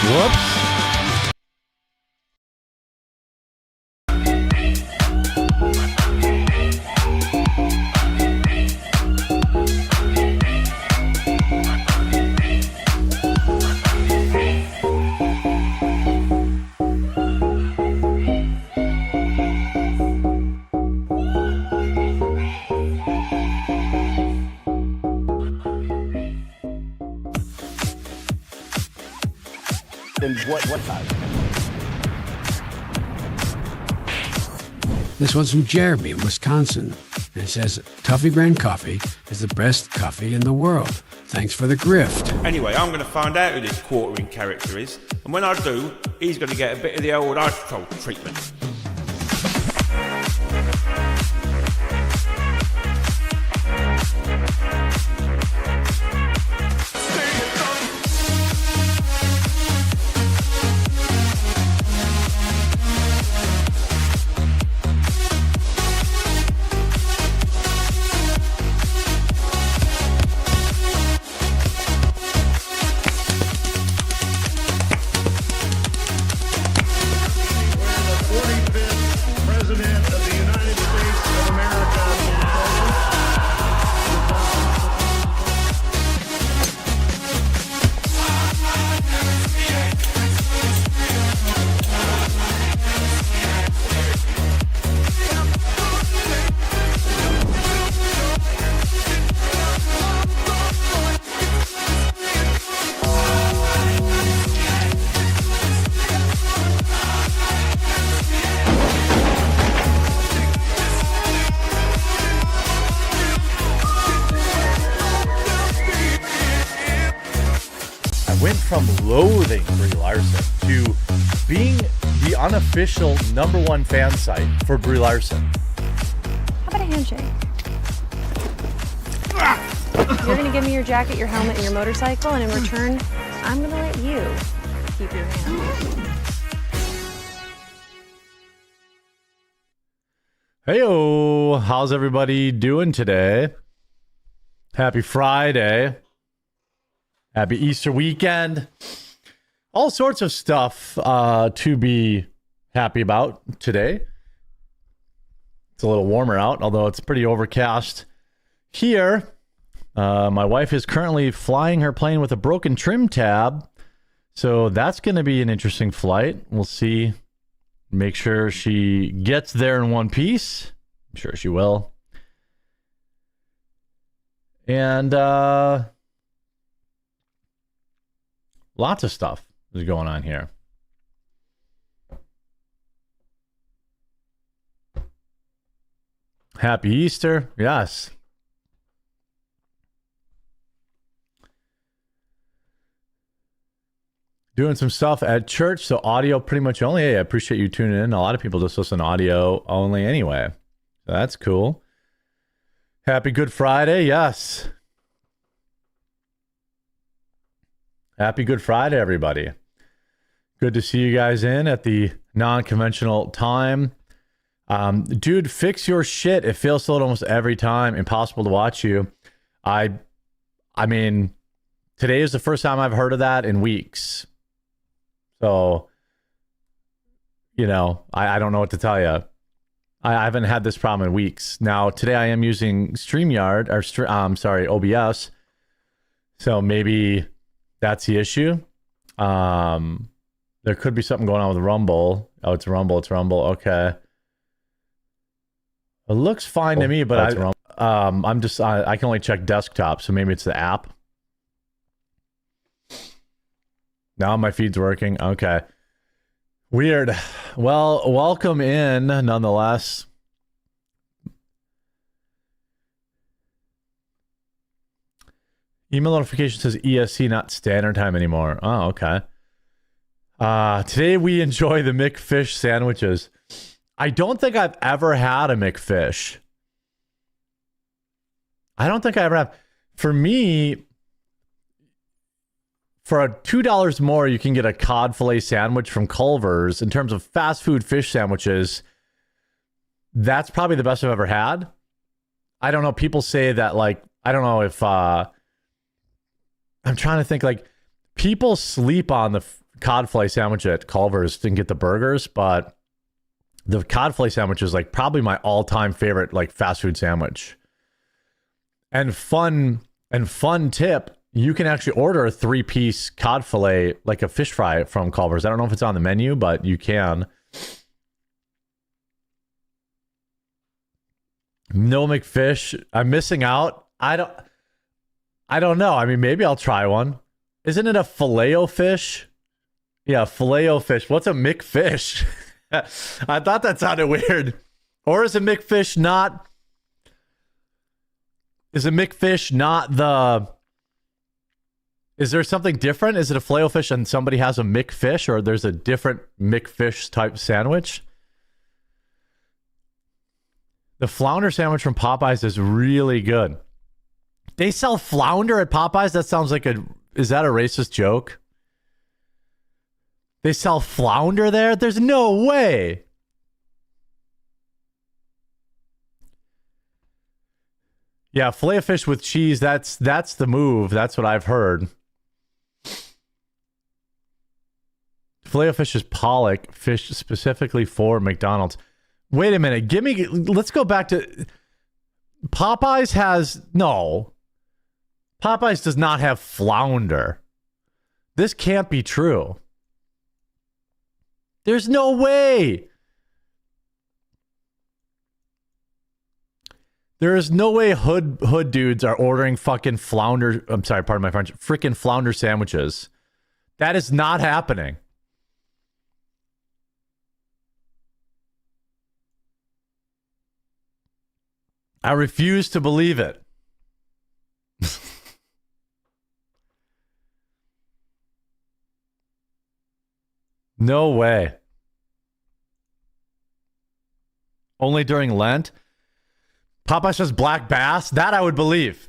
Whoops. What size? This one's from Jeremy, Wisconsin. And it says, Tuffy brand coffee is the best coffee in the world. Thanks for the grift. Anyway, I'm going to find out who this quartering character is. And when I do, he's going to get a bit of the old ice-cold treatment. Went from loathing Brie Larson to being the unofficial #1 fan site for Brie Larson. How about a handshake? You're going to give me your jacket, your helmet, and your motorcycle, and in return, I'm going to let you keep your hand. Heyo, how's everybody doing today? Happy Friday. Happy Easter weekend. All sorts of stuff to be happy about today. It's a little warmer out, although it's pretty overcast here. My wife is currently flying her plane with a broken trim tab. So that's going to be an interesting flight. We'll see. Make sure she gets there in one piece. I'm sure she will. And lots of stuff is going on here. Happy Easter. Yes. Doing some stuff at church, so audio pretty much only. Hey, I appreciate you tuning in. A lot of people just listen audio only anyway. So that's cool. Happy Good Friday. Yes. Happy Good Friday, everybody. Good to see you guys in at the non-conventional time. Dude, fix your shit. It fails slow almost every time. Impossible to watch you. I mean, today is the first time I've heard of that in weeks. So, you know, I don't know what to tell you. I haven't had this problem in weeks. Now, today I am using StreamYard, or OBS. So maybe that's the issue. There could be something going on with Rumble. Oh, it's Rumble. Okay. It looks fine to me, but I can only check desktop, so maybe it's the app. Now my feed's working. Okay. Weird. Well, welcome in nonetheless. Email notification says ESC, not standard time anymore. Oh, okay. Today we enjoy the McFish sandwiches. I don't think I've ever had a McFish. I don't think I ever have. For me, for $2 more, you can get a cod fillet sandwich from Culver's. In terms of fast food fish sandwiches, that's probably the best I've ever had. I don't know. People say that, like, I don't know if, I'm trying to think, like, people sleep on the cod fillet sandwich at Culver's and get the burgers, but the cod fillet sandwich is, like, probably my all-time favorite, like, fast food sandwich. And fun tip, you can actually order a 3-piece cod fillet, like a fish fry from Culver's. I don't know if it's on the menu, but you can. No McFish. I'm missing out. I don't know. I mean, maybe I'll try one. Isn't it a filet-o-fish? Yeah, filet-o-fish. What's a McFish? I thought that sounded weird. Or is a McFish not... Is a McFish not the... Is there something different? Is it a filet-o-fish and somebody has a McFish, or there's a different McFish type sandwich? The flounder sandwich from Popeyes is really good. They sell flounder at Popeyes? That sounds like is that a racist joke? They sell flounder there? There's no way. Yeah, filet of fish with cheese, that's the move. That's what I've heard. Filet of fish is pollock fish specifically for McDonald's. Wait a minute. Let's go back to Popeyes Popeyes does not have flounder. This can't be true. There's no way. There is no way hood dudes are ordering fucking flounder. I'm sorry, pardon my French. Freaking flounder sandwiches. That is not happening. I refuse to believe it. No way. Only during Lent? Popeyes says black bass? That I would believe.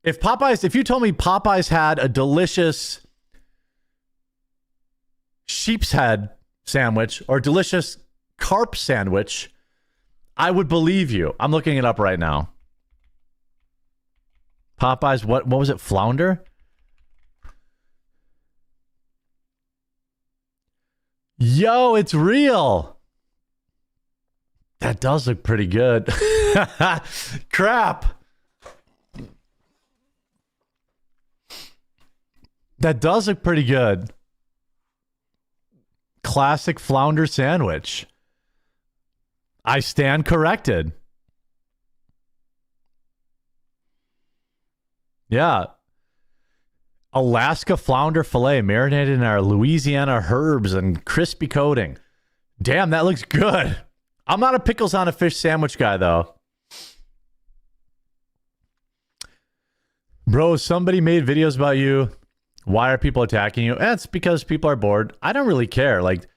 If you told me Popeyes had a delicious sheep's head sandwich or delicious carp sandwich, I would believe you. I'm looking it up right now. Popeyes, what was it? Flounder? Yo, it's real. That does look pretty good. Crap. That does look pretty good. Classic flounder sandwich. I stand corrected. Yeah. Alaska flounder fillet marinated in our Louisiana herbs and crispy coating. Damn, that looks good. I'm not a pickles on a fish sandwich guy, though. Bro, somebody made videos about you. Why are people attacking you? It's because people are bored. I don't really care. Like,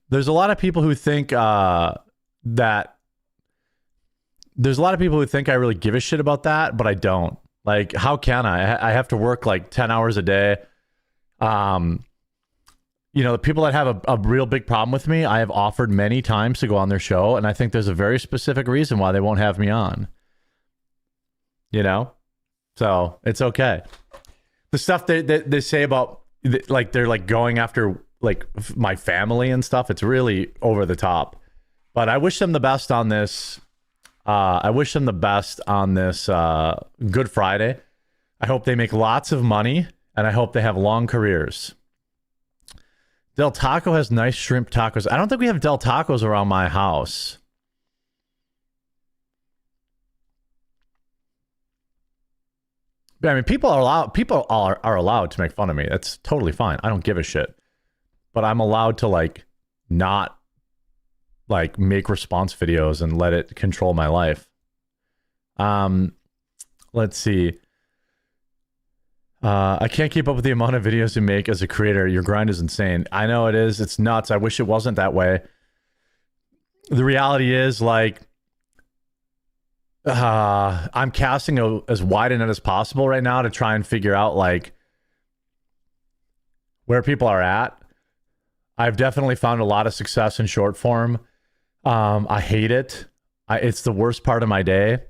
there's a lot of people who think that there's a lot of people who think I really give a shit about that, but I don't. Like, how can I? I have to work like 10 hours a day. You know, the people that have a real big problem with me, I have offered many times to go on their show, and I think there's a very specific reason why they won't have me on. You know? So, it's okay. The stuff they say about, like, they're, like, going after, like, my family and stuff, it's really over the top. But I wish them the best on this. I wish them the best on this Good Friday. I hope they make lots of money, and I hope they have long careers. Del Taco has nice shrimp tacos. I don't think we have Del Tacos around my house. But, I mean, people are allowed to make fun of me. That's totally fine. I don't give a shit. But I'm allowed to, like, not, like, make response videos and let it control my life. Let's see. I can't keep up with the amount of videos you make as a creator. Your grind is insane. I know it is. It's nuts. I wish it wasn't that way. The reality is, like, I'm casting as wide a net as possible right now to try and figure out, like, where people are at. I've definitely found a lot of success in short form. I hate it. It's the worst part of my day. It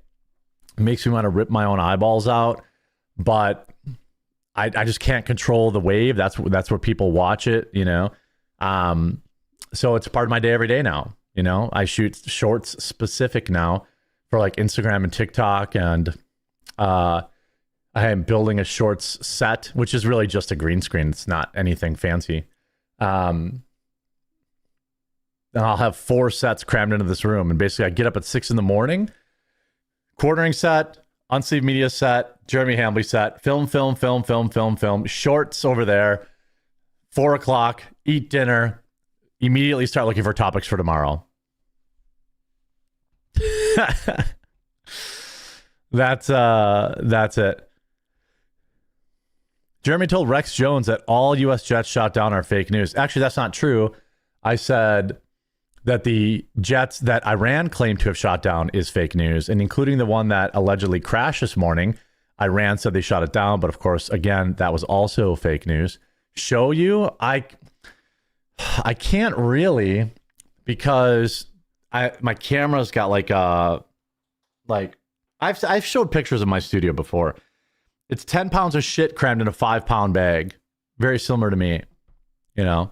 makes me want to rip my own eyeballs out, but I just can't control the wave. That's where people watch it, you know? So it's part of my day every day now, you know? I shoot shorts specific now for, like, Instagram and TikTok, and I am building a shorts set, which is really just a green screen. It's not anything fancy. And I'll have 4 sets crammed into this room, and basically I get up at 6 in the morning, quartering set, unsleeved media set, Jeremy Hambley set, film, shorts over there, 4 o'clock, eat dinner, immediately start looking for topics for tomorrow. That's it. Jeremy told Rex Jones that all U.S. jets shot down are fake news. Actually, that's not true. I said that the jets that Iran claimed to have shot down is fake news, and including the one that allegedly crashed this morning. Iran said they shot it down, but of course, again, that was also fake news. Show you? I can't really, because my camera's got like I've showed pictures of my studio before. It's 10 pounds of shit crammed in a 5-pound bag. Very similar to me, you know?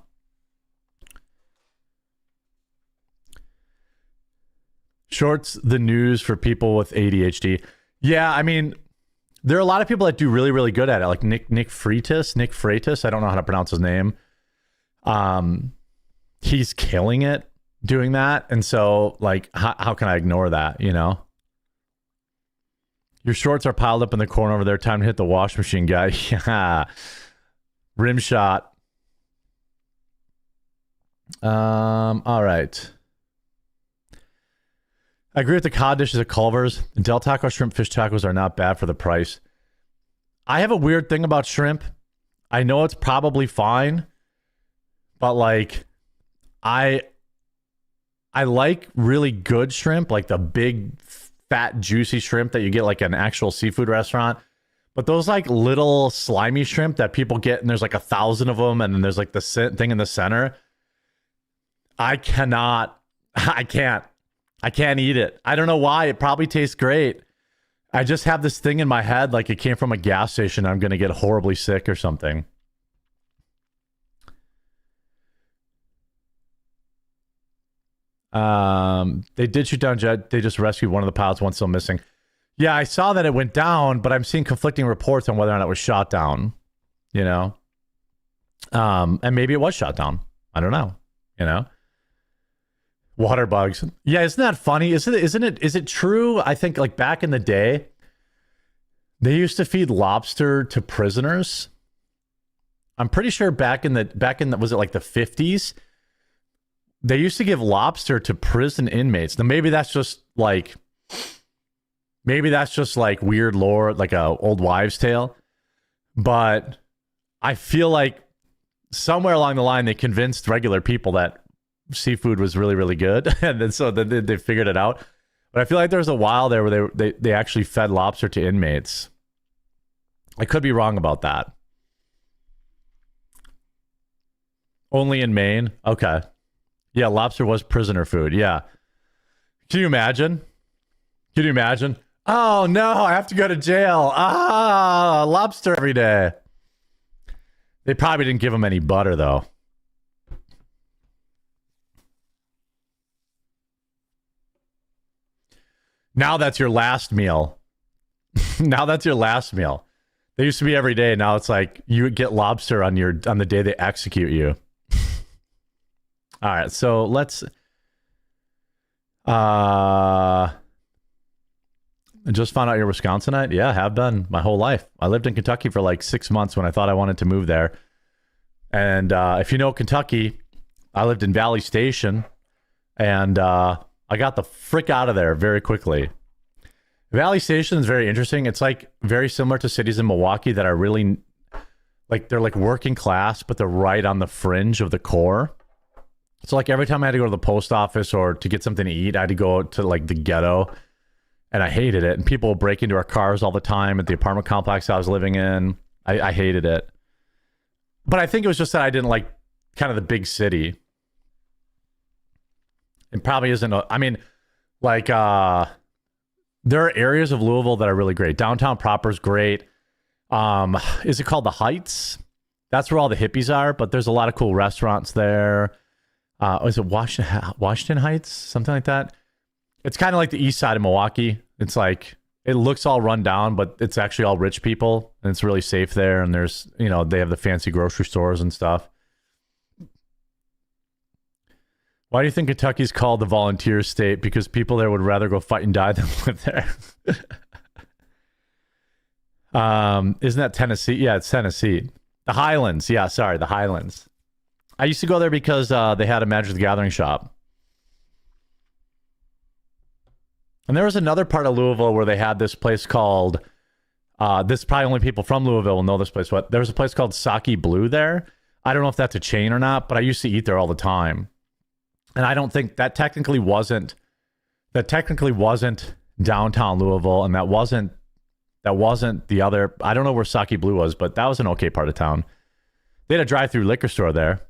Shorts the news for people with ADHD. Yeah, I mean, there are a lot of people that do really, really good at it. Like Nick Freitas. I don't know how to pronounce his name. He's killing it doing that. And so, like, how can I ignore that, you know? Your shorts are piled up in the corner over there. Time to hit the wash machine, guy. Yeah. Rim shot. All right. I agree with the cod dishes at Culver's. Del Taco shrimp fish tacos are not bad for the price. I have a weird thing about shrimp. I know it's probably fine, but, like, I like really good shrimp, like the big, fat, juicy shrimp that you get like an actual seafood restaurant. But those, like, little slimy shrimp that people get, and there's like 1,000 of them, and then there's like the thing in the center. I can't eat it. I don't know why. It probably tastes great. I just have this thing in my head like it came from a gas station. I'm going to get horribly sick or something. They did shoot down jet. They just rescued one of the pilots, one still missing. Yeah, I saw that it went down, but I'm seeing conflicting reports on whether or not it was shot down. you know? And maybe it was shut down. I don't know, you know? Water bugs. Yeah, isn't that funny? Is it true? I think like back in the day, they used to feed lobster to prisoners. I'm pretty sure back in the was it like the 50s? They used to give lobster to prison inmates. Now maybe that's just like weird lore, like a old wives' tale. But I feel like somewhere along the line they convinced regular people that seafood was really, really good, and then so they figured it out. But I feel like there was a while there where they actually fed lobster to inmates. I could be wrong about that. Only in Maine? Okay. Yeah, lobster was prisoner food. Yeah. Can you imagine? Oh, no, I have to go to jail. Lobster every day. They probably didn't give him any butter, though. Now that's your last meal. They used to be every day. Now it's like you would get lobster on the day they execute you. All right, so let's I just found out you're Wisconsinite. Yeah, I have been my whole life. I lived in Kentucky for like 6 months when I thought I wanted to move there. And if you know Kentucky, I lived in Valley Station, and I got the frick out of there very quickly. Valley Station is very interesting. It's like very similar to cities in Milwaukee that are really like they're like working class, but they're right on the fringe of the core. So like every time I had to go to the post office or to get something to eat, I had to go to like the ghetto, and I hated it. And people would break into our cars all the time at the apartment complex I was living in. I hated it. But I think it was just that I didn't like kind of the big city. It probably isn't. I mean, like, there are areas of Louisville that are really great. Downtown proper is great. Is it called the Heights? That's where all the hippies are, but there's a lot of cool restaurants there. Is it Washington Heights? Something like that. It's kind of like the east side of Milwaukee. It's like, it looks all run down, but it's actually all rich people, and it's really safe there. And there's, you know, they have the fancy grocery stores and stuff. Why do you think Kentucky's called the volunteer state? Because people there would rather go fight and die than live there. Isn't that Tennessee? Yeah, it's Tennessee. The Highlands. Yeah, sorry, the Highlands. I used to go there because they had a Magic the Gathering shop. And there was another part of Louisville where they had this place called, this probably only people from Louisville will know this place, but there was a place called Sake Blue there. I don't know if that's a chain or not, but I used to eat there all the time. And I don't think that technically wasn't downtown Louisville, and that wasn't the other, I don't know where Sake Blue was, but that was an okay part of town. They had a drive-through liquor store there,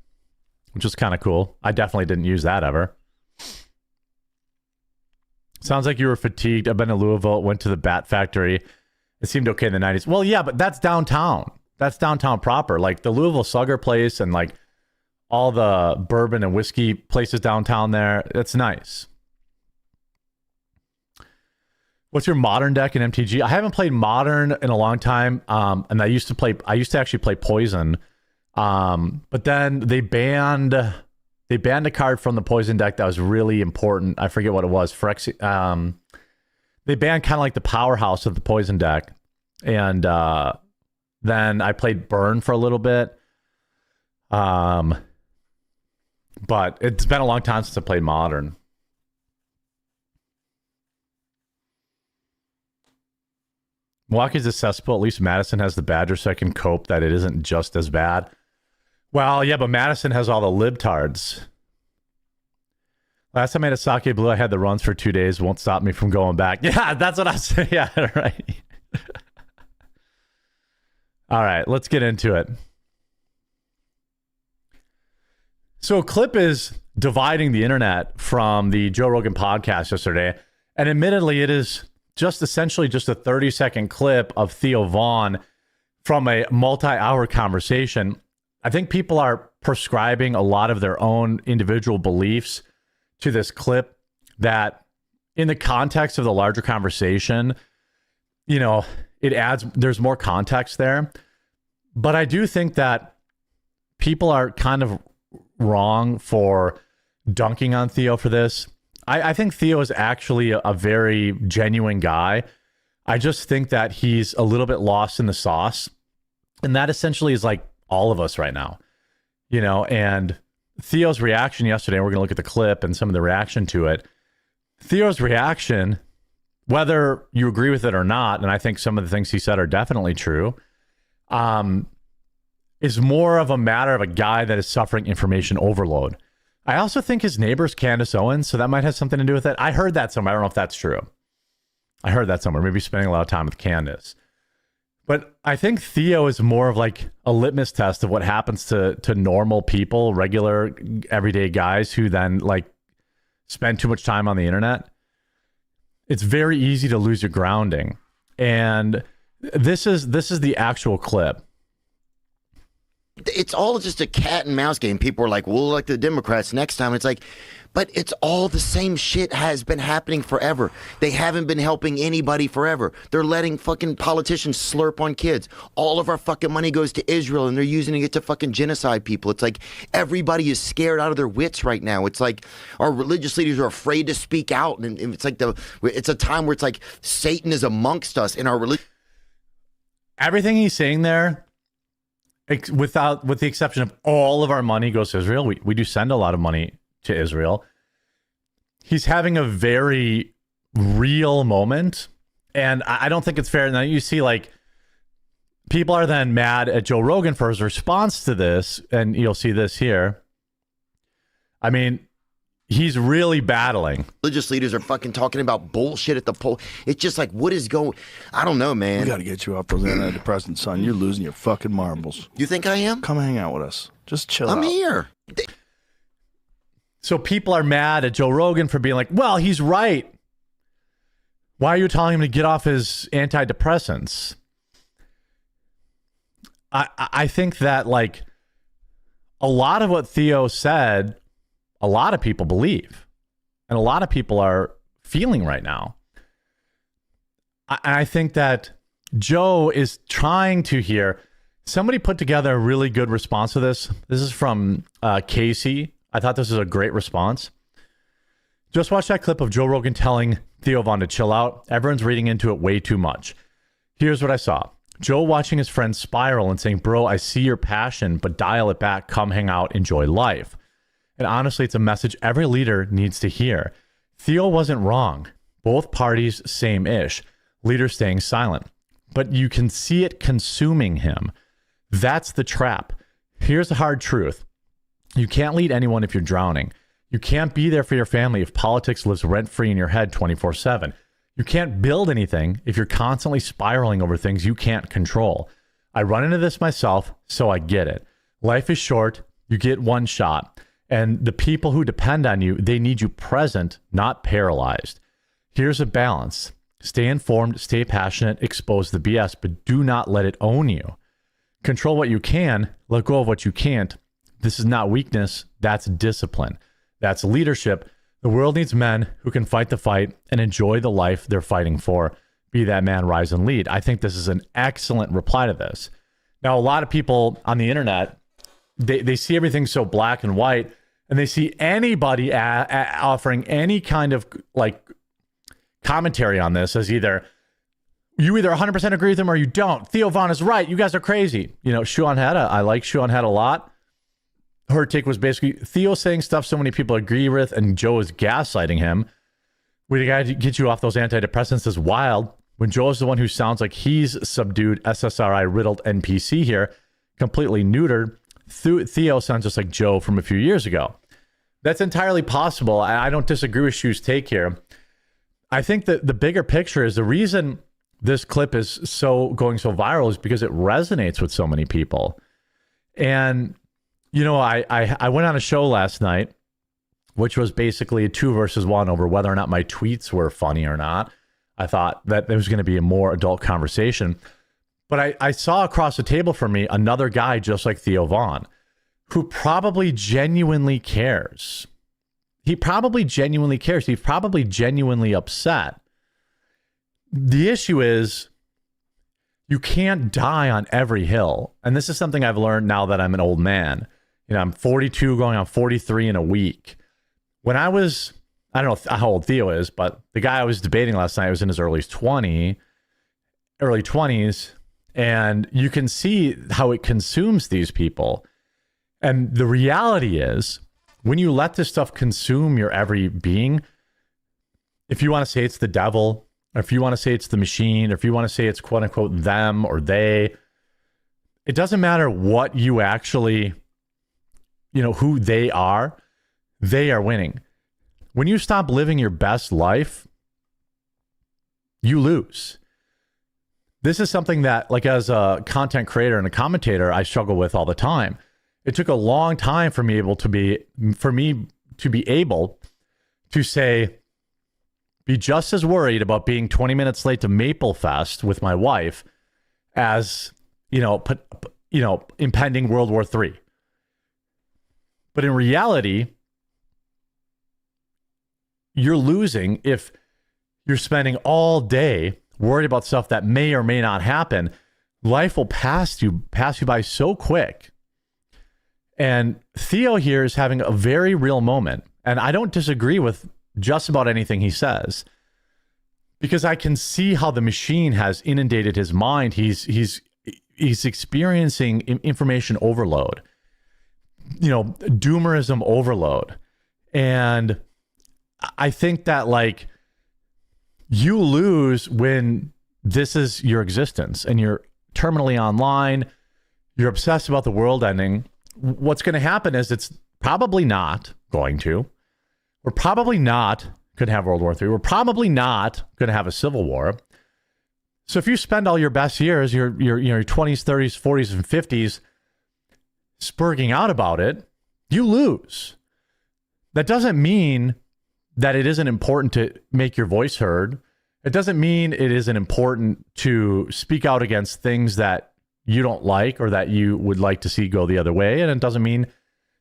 which was kind of cool. I definitely didn't use that ever. Sounds like you were fatigued. I've been to Louisville, went to the Bat Factory. It seemed okay in the 90s. Well, yeah, but that's downtown. That's downtown proper. Like the Louisville Slugger place and like all the bourbon and whiskey places downtown there. It's nice. What's your modern deck in MTG? I haven't played modern in a long time. And I used to actually play Poison. But then they banned a card from the Poison deck that was really important. I forget what it was. They banned kind of like the powerhouse of the Poison deck. And then I played Burn for a little bit. But it's been a long time since I played Modern. Milwaukee's a cesspool. At least Madison has the Badger, so I can cope that it isn't just as bad. Well, yeah, but Madison has all the libtards. Last time I had a Sake Blue, I had the runs for 2 days. Won't stop me from going back. Yeah, that's what I said. Yeah, right. All right, let's get into it. So Clip is dividing the internet from the Joe Rogan podcast yesterday. And admittedly, it is just essentially just a 30-second clip of Theo Vaughn from a multi-hour conversation. I think people are prescribing a lot of their own individual beliefs to this clip that in the context of the larger conversation, you know, it adds, there's more context there. But I do think that people are kind of wrong for dunking on Theo for this. I think Theo is actually a very genuine guy. I just think that he's a little bit lost in the sauce. And that essentially is like all of us right now, you know, and Theo's reaction yesterday, we're going to look at the clip and some of the reaction to it. Theo's reaction, whether you agree with it or not, and I think some of the things he said are definitely true, is more of a matter of a guy that is suffering information overload. I also think his neighbor's Candace Owens, so that might have something to do with it. I heard that somewhere. I don't know if that's true. I heard that somewhere. Maybe spending a lot of time with Candace. But I think Theo is more of like a litmus test of what happens to normal people, regular, everyday guys who then like spend too much time on the internet. It's very easy to lose your grounding. And this is the actual clip. It's all just a cat and mouse game. People are like, we'll elect the Democrats next time. It's like, but it's all the same shit has been happening forever. They haven't been helping anybody forever. They're letting fucking politicians slurp on kids. All of our fucking money goes to Israel and they're using it to fucking genocide people. It's like everybody is scared out of their wits right now. It's like our religious leaders are afraid to speak out. And it's like it's a time where it's like Satan is amongst us in our religion. Everything he's saying there, with the exception of all of our money goes to Israel. We do send a lot of money to Israel. He's having a very real moment. And I don't think it's fair. Now you see like people are then mad at Joe Rogan for his response to this. And you'll see this here. I mean, he's really battling. Religious leaders are fucking talking about bullshit at the poll. It's just like, what is going... I don't know, man. We got to get you off those antidepressants, son. You're losing your fucking marbles. You think I am? Come hang out with us. Just chill out. I'm here. So people are mad at Joe Rogan for being like, well, he's right. Why are you telling him to get off his antidepressants? I think that like a lot of what Theo said, a lot of people believe, and a lot of people are feeling right now. I think that Joe is trying to hear. Somebody put together a really good response to this. This is from Casey. I thought this was a great response. Just watch that clip of Joe Rogan telling Theo Von to chill out. Everyone's reading into it way too much. Here's what I saw. Joe watching his friend spiral and saying, bro, I see your passion, but dial it back. Come hang out. Enjoy life. And honestly, it's a message every leader needs to hear. Theo wasn't wrong. Both parties, same-ish. Leader staying silent. But you can see it consuming him. That's the trap. Here's the hard truth. You can't lead anyone if you're drowning. You can't be there for your family if politics lives rent-free in your head 24/7. You can't build anything if you're constantly spiraling over things you can't control. I run into this myself, so I get it. Life is short. You get one shot. And the people who depend on you, they need you present, not paralyzed. Here's a balance. Stay informed, stay passionate, expose the BS, but do not let it own you. Control what you can, let go of what you can't. This is not weakness, that's discipline. That's leadership. The world needs men who can fight the fight and enjoy the life they're fighting for. Be that man, rise and lead. I think this is an excellent reply to this. Now, a lot of people on the internet, they see everything so black and white, and they see anybody offering any kind of like commentary on this as either you either 100% agree with him or you don't. Theo Von is right. You guys are crazy. You know, Shuan Heda, I like Shuan Heda a lot. Her take was basically Theo saying stuff so many people agree with, and Joe is gaslighting him. We got to get you off those antidepressants is wild. When Joe is the one who sounds like he's subdued SSRI riddled NPC here, completely neutered. Theo sounds just like Joe from a few years ago. That's entirely possible. I don't disagree with Shu's take here. I think that the bigger picture is the reason this clip is going so viral is because it resonates with so many people. And, you know, I went on a show last night, which was basically a 2 versus 1 over whether or not my tweets were funny or not. I thought that there was going to be a more adult conversation. But I saw across the table from me another guy just like Theo Von who probably genuinely cares. He probably genuinely cares. He's probably genuinely upset. The issue is You can't die on every hill. And this is something I've learned now that I'm an old man. I'm 42 going on 43 in a week. When I don't know how old Theo is, but the guy I was debating last night was in his early 20s. And you can see how it consumes these people. And the reality is, when you let this stuff consume your every being, if you want to say it's the devil, or if you want to say it's the machine, or if you want to say it's quote unquote them or they, it doesn't matter what you actually, who they are winning. When you stop living your best life, you lose. This is something that, like, as a content creator and a commentator, I struggle with all the time. It took a long time for me to be able to say, be just as worried about being 20 minutes late to Maple Fest with my wife as, impending World War III. But in reality, you're losing if you're spending all day worried about stuff that may or may not happen. Life will pass you by so quick. And Theo here is having a very real moment. And I don't disagree with just about anything he says, because I can see how the machine has inundated his mind. He's experiencing information overload, doomerism overload. And I think that, like, you lose when this is your existence and you're terminally online, you're obsessed about the world ending. What's going to happen is it's probably not going to. We're probably not going to have World War III. We're probably not going to have a civil war. So if you spend all your best years, your 20s, 30s, 40s, and 50s spurging out about it, you lose. That doesn't mean that it isn't important to make your voice heard. It doesn't mean it isn't important to speak out against things that you don't like or that you would like to see go the other way. And it doesn't mean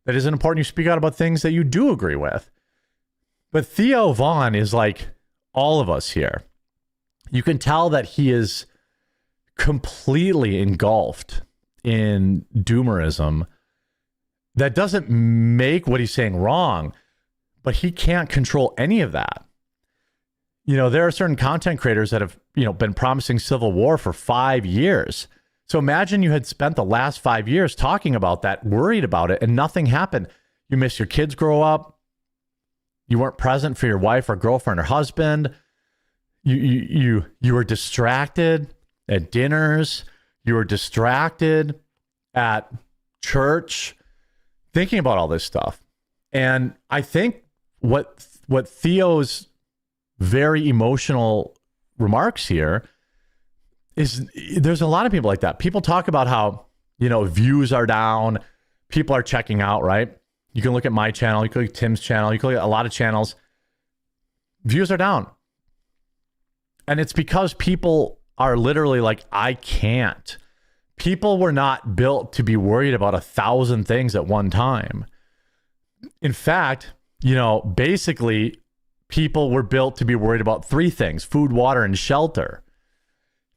that it isn't important you speak out about things that you do agree with. But Theo Von is like all of us here. You can tell that he is completely engulfed in doomerism. That doesn't make what he's saying wrong, but he can't control any of that. There are certain content creators that have, been promising civil war for 5 years. So imagine you had spent the last 5 years talking about that, worried about it, and nothing happened. You missed your kids grow up. You weren't present for your wife or girlfriend or husband. You were distracted at dinners. You were distracted at church, thinking about all this stuff. And I think what Theo's very emotional remarks here is, there's a lot of people like that. People talk about how, views are down, people are checking out, right? You can look at my channel, you can look at Tim's channel, you can look at a lot of channels. Views are down. And it's because people are literally like, I can't. People were not built to be worried about 1,000 things at one time. In fact, basically, people were built to be worried about 3 things: food, water, and shelter.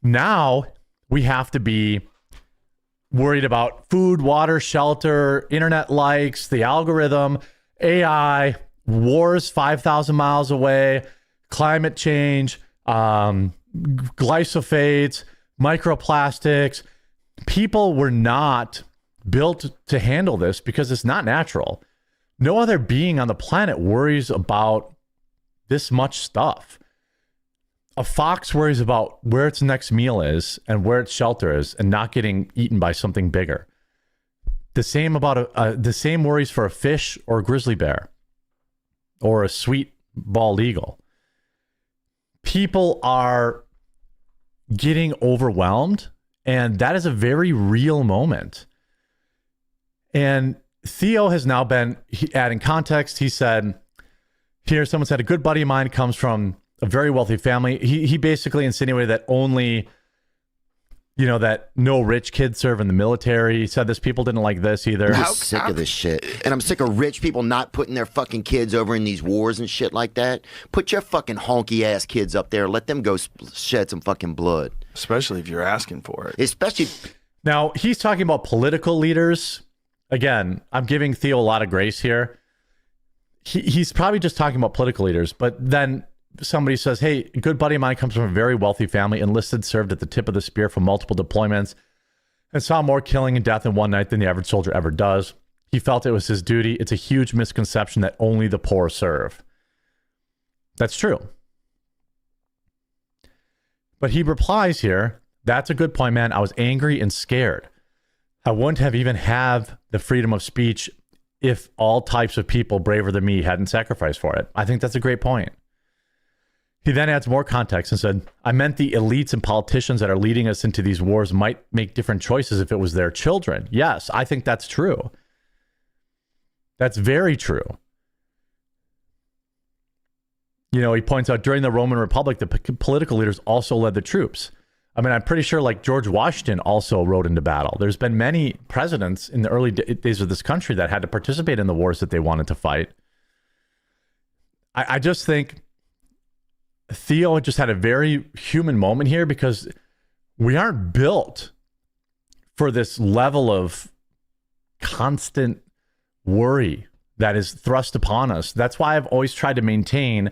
Now we have to be worried about food, water, shelter, internet likes, the algorithm, AI, wars 5,000 miles away, climate change, glyphosates, microplastics. People were not built to handle this because it's not natural. No other being on the planet worries about this much stuff. A fox worries about where its next meal is and where its shelter is and not getting eaten by something bigger. The same worries for a fish or a grizzly bear or a sweet bald eagle. People are getting overwhelmed, and that is a very real moment. And Theo has now been adding context. He said, someone said, a good buddy of mine comes from a very wealthy family. He basically insinuated that only You know, that no rich kids serve in the military. He said this. People didn't like this either. I'm sick of this shit. And I'm sick of rich people not putting their fucking kids over in these wars and shit like that. Put your fucking honky-ass kids up there. Let them go shed some fucking blood. Especially if you're asking for it. Especially... Now, he's talking about political leaders. Again, I'm giving Theo a lot of grace here. He's probably just talking about political leaders. But then somebody says, hey, a good buddy of mine comes from a very wealthy family, enlisted, served at the tip of the spear for multiple deployments, and saw more killing and death in one night than the average soldier ever does. He felt it was his duty. It's a huge misconception that only the poor serve. That's true. But he replies here, that's a good point, man. I was angry and scared. I wouldn't have even have the freedom of speech if all types of people braver than me hadn't sacrificed for it. I think that's a great point. He then adds more context and said, I meant the elites and politicians that are leading us into these wars might make different choices if it was their children. Yes, I think that's true. That's very true. You know, he points out during the Roman Republic, the political leaders also led the troops. I mean, I'm pretty sure like George Washington also rode into battle. There's been many presidents in the early days of this country that had to participate in the wars that they wanted to fight. I just think Theo just had a very human moment here because we aren't built for this level of constant worry that is thrust upon us. That's why I've always tried to maintain,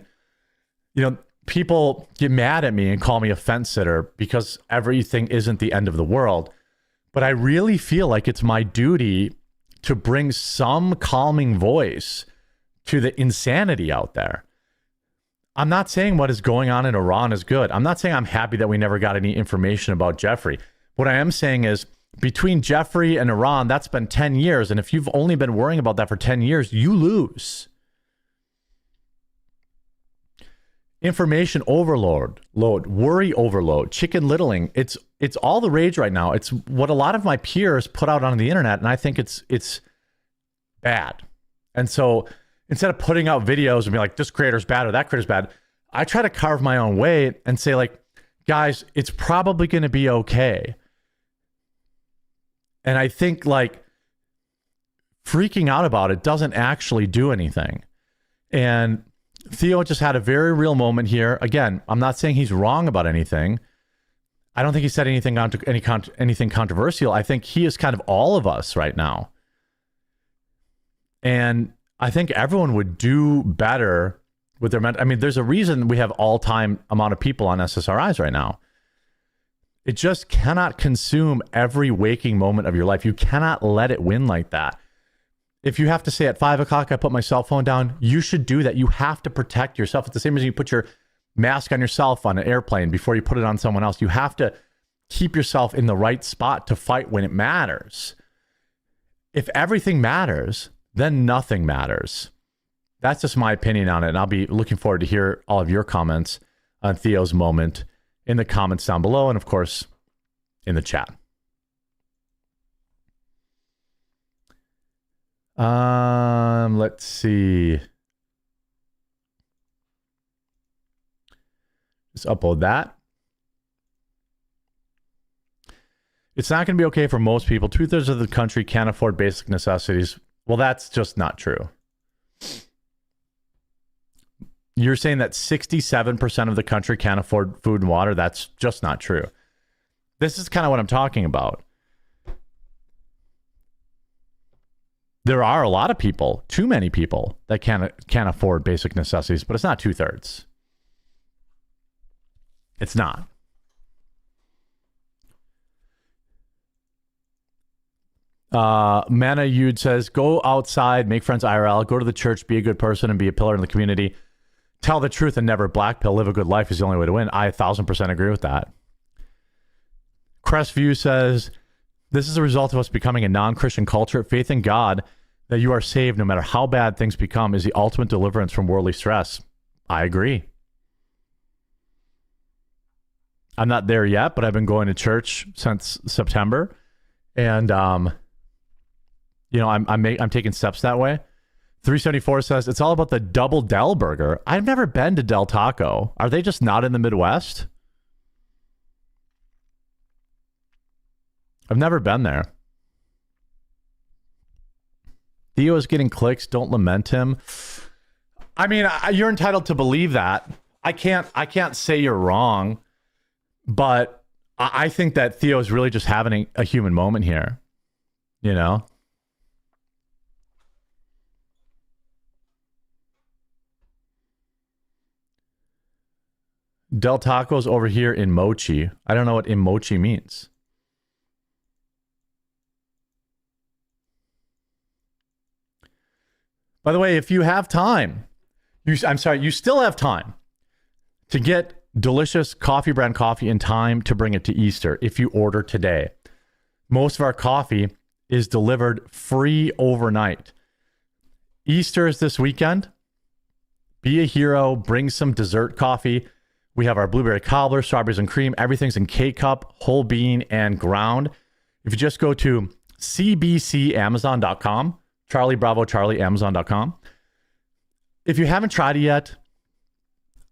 you know, people get mad at me and call me a fence sitter because everything isn't the end of the world. But I really feel like it's my duty to bring some calming voice to the insanity out there. I'm not saying what is going on in Iran is good. I'm not saying I'm happy that we never got any information about Jeffrey. What I am saying is between Jeffrey and Iran, that's been 10 years. And if you've only been worrying about that for 10 years, you lose. Information overload, worry overload, chicken littling. It's all the rage right now. It's what a lot of my peers put out on the internet, and I think it's bad. And so instead of putting out videos and be like, this creator's bad or that creator's bad, I try to carve my own way and say like, guys, it's probably going to be okay. And I think like freaking out about it doesn't actually do anything. And Theo just had a very real moment here. Again, I'm not saying he's wrong about anything. I don't think he said anything anything controversial. I think he is kind of all of us right now. And I think everyone would do better with their mental. I mean, there's a reason we have all-time amount of people on SSRIs right now. It just cannot consume every waking moment of your life. You cannot let it win like that. If you have to say at 5 o'clock, I put my cell phone down, you should do that. You have to protect yourself. It's the same as you put your mask on yourself on an airplane before you put it on someone else. You have to keep yourself in the right spot to fight when it matters. If everything matters, then nothing matters. That's just my opinion on it. And I'll be looking forward to hear all of your comments on Theo's moment in the comments down below. And of course, in the chat. Let's see. Just upload that. It's not going to be okay for most people. 2/3 of the country can't afford basic necessities. Well, that's just not true. You're saying that 67% of the country can't afford food and water. That's just not true. This is kind of what I'm talking about. There are a lot of people, too many people, that can't afford basic necessities, but it's not 2/3. It's not. Mana Yud says, go outside, make friends IRL, go to the church, be a good person, and be a pillar in the community. Tell the truth and never blackpill. Live a good life is the only way to win. I 1,000% agree with that. Crestview says, this is a result of us becoming a non-Christian culture. Faith in God, that you are saved no matter how bad things become, is the ultimate deliverance from worldly stress. I agree. I'm not there yet, but I've been going to church since September. And, you know, I'm taking steps that way. 374 says, it's all about the Double Del Burger. I've never been to Del Taco. Are they just not in the Midwest? I've never been there. Theo is getting clicks. Don't lament him. I mean, you're entitled to believe that. I can't say you're wrong, but I think that Theo is really just having a human moment here. You know? Del Taco's over here in Mochi. I don't know what Mochi means. By the way, if you have time, you still have time to get delicious coffee brand coffee in time to bring it to Easter if you order today. Most of our coffee is delivered free overnight. Easter is this weekend. Be a hero. Bring some dessert coffee. We have our blueberry cobbler, strawberries and cream. Everything's in K-cup, whole bean, and ground. If you just go to cbcamazon.com, Charlie Bravo Charlie, Amazon.com. If you haven't tried it yet,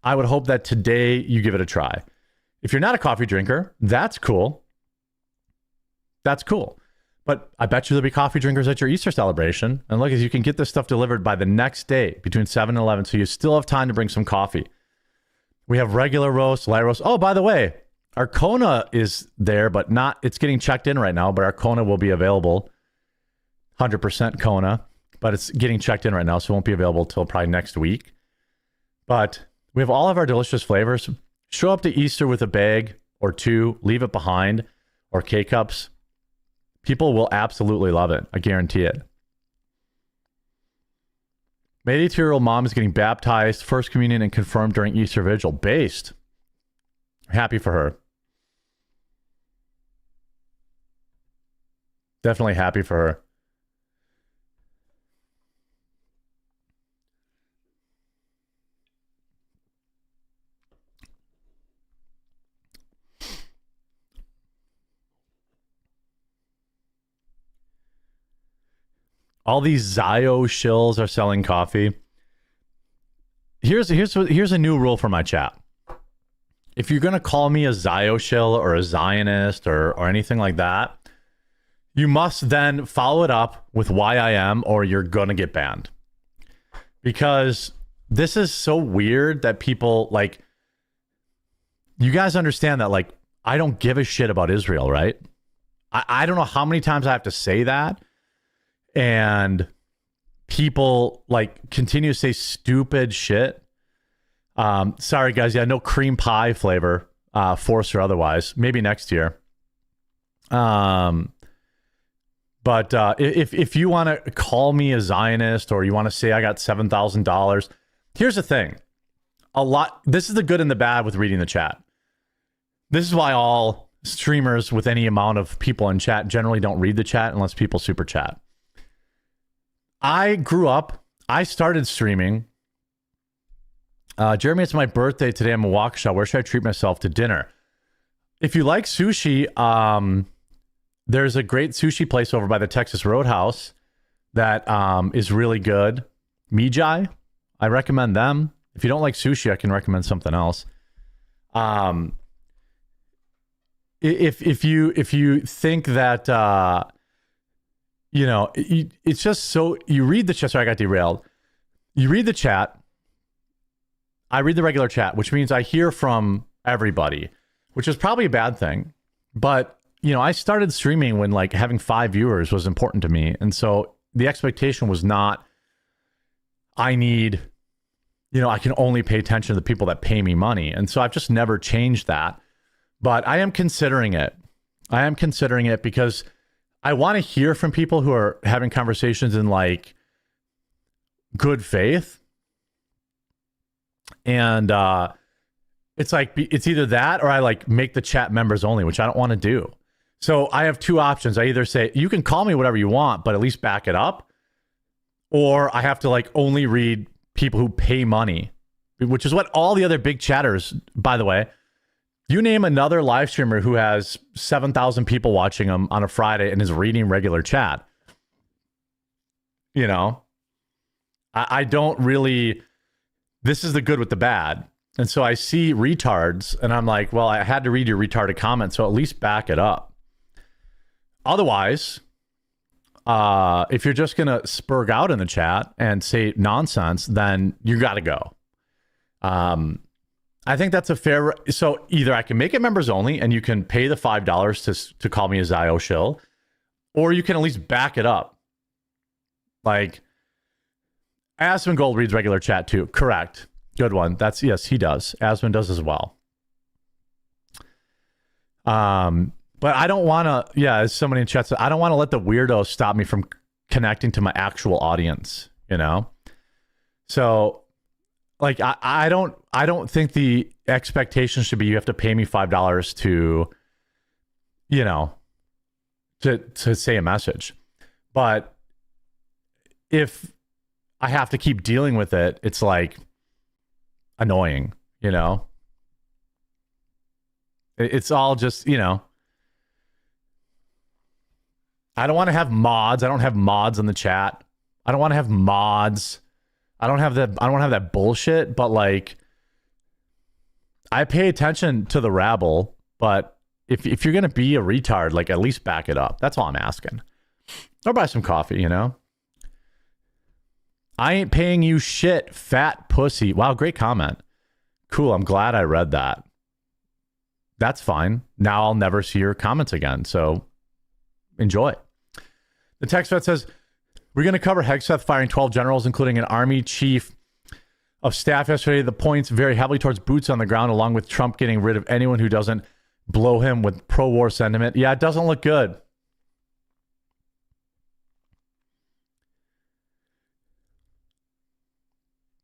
I would hope that today you give it a try. If you're not a coffee drinker, that's cool. That's cool. But I bet you there'll be coffee drinkers at your Easter celebration. And look, as you can get this stuff delivered by the next day between 7 and 11, so you still have time to bring some coffee. We have regular roast, light roast. Oh, by the way, our Kona is there, but not, it's getting checked in right now, but our Kona will be available. 100% Kona, but it's getting checked in right now, so it won't be available till probably next week. But we have all of our delicious flavors. Show up to Easter with a bag or two, leave it behind, or K-cups. People will absolutely love it. I guarantee it. My 82-year-old mom is getting baptized, first communion, and confirmed during Easter Vigil. Based. Happy for her. Definitely happy for her. All these Zio shills are selling coffee. Here's a new rule for my chat. If you're gonna call me a Zio shill or a Zionist or anything like that, you must then follow it up with why I am, or you're gonna get banned. Because this is so weird that people like. You guys understand that like I don't give a shit about Israel, right? I don't know how many times I have to say that. And people like continue to say stupid shit. Sorry guys, yeah, no cream pie flavor, forced or otherwise. Maybe next year. But if you want to call me a Zionist or you want to say I got $7,000, here's the thing. This is the good and the bad with reading the chat. This is why all streamers with any amount of people in chat generally don't read the chat unless people super chat. I started streaming. Jeremy, it's my birthday today. I'm a Waukesha. Where should I treat myself to dinner? If you like sushi, there's a great sushi place over by the Texas Roadhouse that is really good. Mijai, I recommend them. If you don't like sushi, I can recommend something else. If you think that you know, it's just so you read the chat. Sorry, I got derailed. You read the chat. I read the regular chat, which means I hear from everybody, which is probably a bad thing. But, you know, I started streaming when like having 5 viewers was important to me. And so the expectation was not, I need, you know, I can only pay attention to the people that pay me money. And so I've just never changed that. But I am considering it. Because I want to hear from people who are having conversations in like good faith. And it's like, it's either that or I like make the chat members only, which I don't want to do. So I have two options. I either say, you can call me whatever you want, but at least back it up. Or I have to like only read people who pay money, which is what all the other big chatters, by the way. You name another live streamer who has 7,000 people watching them on a Friday and is reading regular chat. You know, I don't really, this is the good with the bad. And so I see retards and I'm like, well, I had to read your retarded comment, so at least back it up. otherwise, if you're just gonna spurg out in the chat and say nonsense, then you got to go. I think that's a fair. So either I can make it members only, and you can pay the $5 to call me a Zio shill, or you can at least back it up. Like, Aspen Gold reads regular chat too. Correct. Good one. Yes, he does. Aspen does as well. But I don't want to, as somebody in chat said, I don't want to let the weirdos stop me from connecting to my actual audience, you know? So, like, I don't think the expectation should be you have to pay me $5 to, you know, to say a message. But if I have to keep dealing with it, it's like annoying, you know? It's all just, you know, I don't want to have mods. I don't have mods in the chat. I don't want to have mods. I don't have that bullshit, but like, I pay attention to the rabble, but if you're going to be a retard, like, at least back it up. That's all I'm asking. Or buy some coffee, you know? I ain't paying you shit, fat pussy. Wow, great comment. Cool, I'm glad I read that. That's fine. Now I'll never see your comments again, so enjoy. The text vet says, we're going to cover Hegseth firing 12 generals, including an army chief of staff yesterday. The points very heavily towards boots on the ground, along with Trump getting rid of anyone who doesn't blow him with pro-war sentiment. Yeah, it doesn't look good.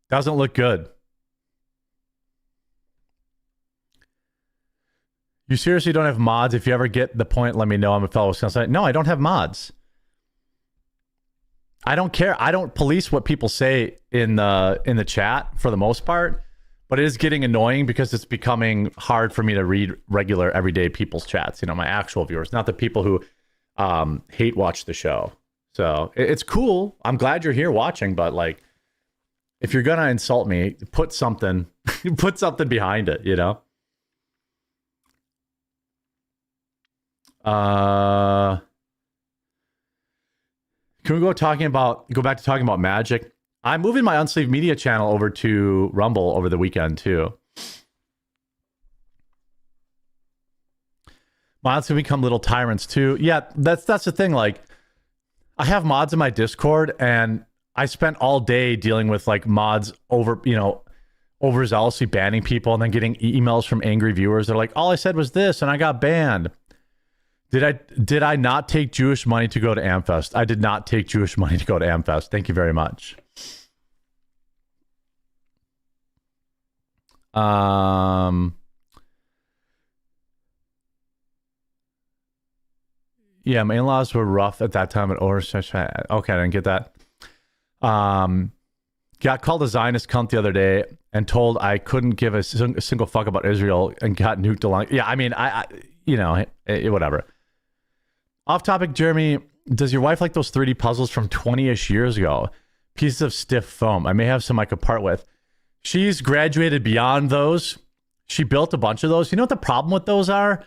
Doesn't look good. You seriously don't have mods? If you ever get the point, let me know. I'm a fellow Wisconsin. No, I don't have mods. I don't care. I don't police what people say in the chat for the most part, but it is getting annoying because it's becoming hard for me to read regular everyday people's chats. You know, my actual viewers, not the people who hate watch the show. So it's cool. I'm glad you're here watching, but like, if you're gonna insult me, put something behind it. You know. Can we go back to talking about Magic? I'm moving my Unsleeved Media channel over to Rumble over the weekend too. Mods can become little tyrants too. Yeah, that's the thing. Like, I have mods in my Discord, and I spent all day dealing with like mods overzealously banning people, and then getting emails from angry viewers. They're like, all I said was this, and I got banned. Did I not take Jewish money to go to Amfest? I did not take Jewish money to go to Amfest. Thank you very much. Yeah, my in-laws were rough at that time. Okay, I didn't get that. Got called a Zionist cunt the other day and told I couldn't give a single fuck about Israel and got nuked along. Yeah, I mean, whatever. Off topic, Jeremy, does your wife like those 3D puzzles from 20-ish years ago? Pieces of stiff foam. I may have some I could part with. She's graduated beyond those. She built a bunch of those. You know what the problem with those are?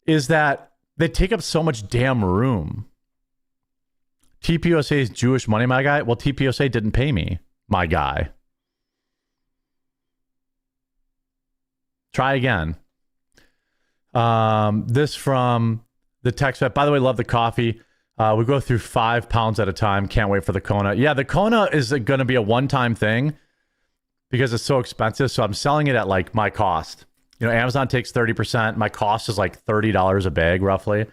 Is that they take up so much damn room. TPUSA is Jewish money, my guy. Well, TPUSA didn't pay me, my guy. Try again. This from the text vet. By the way, love the coffee. We go through 5 pounds at a time. Can't wait for the Kona. Yeah, the Kona is going to be a one-time thing because it's so expensive. So I'm selling it at like my cost. You know, Amazon takes 30%. My cost is like $30 a bag, roughly.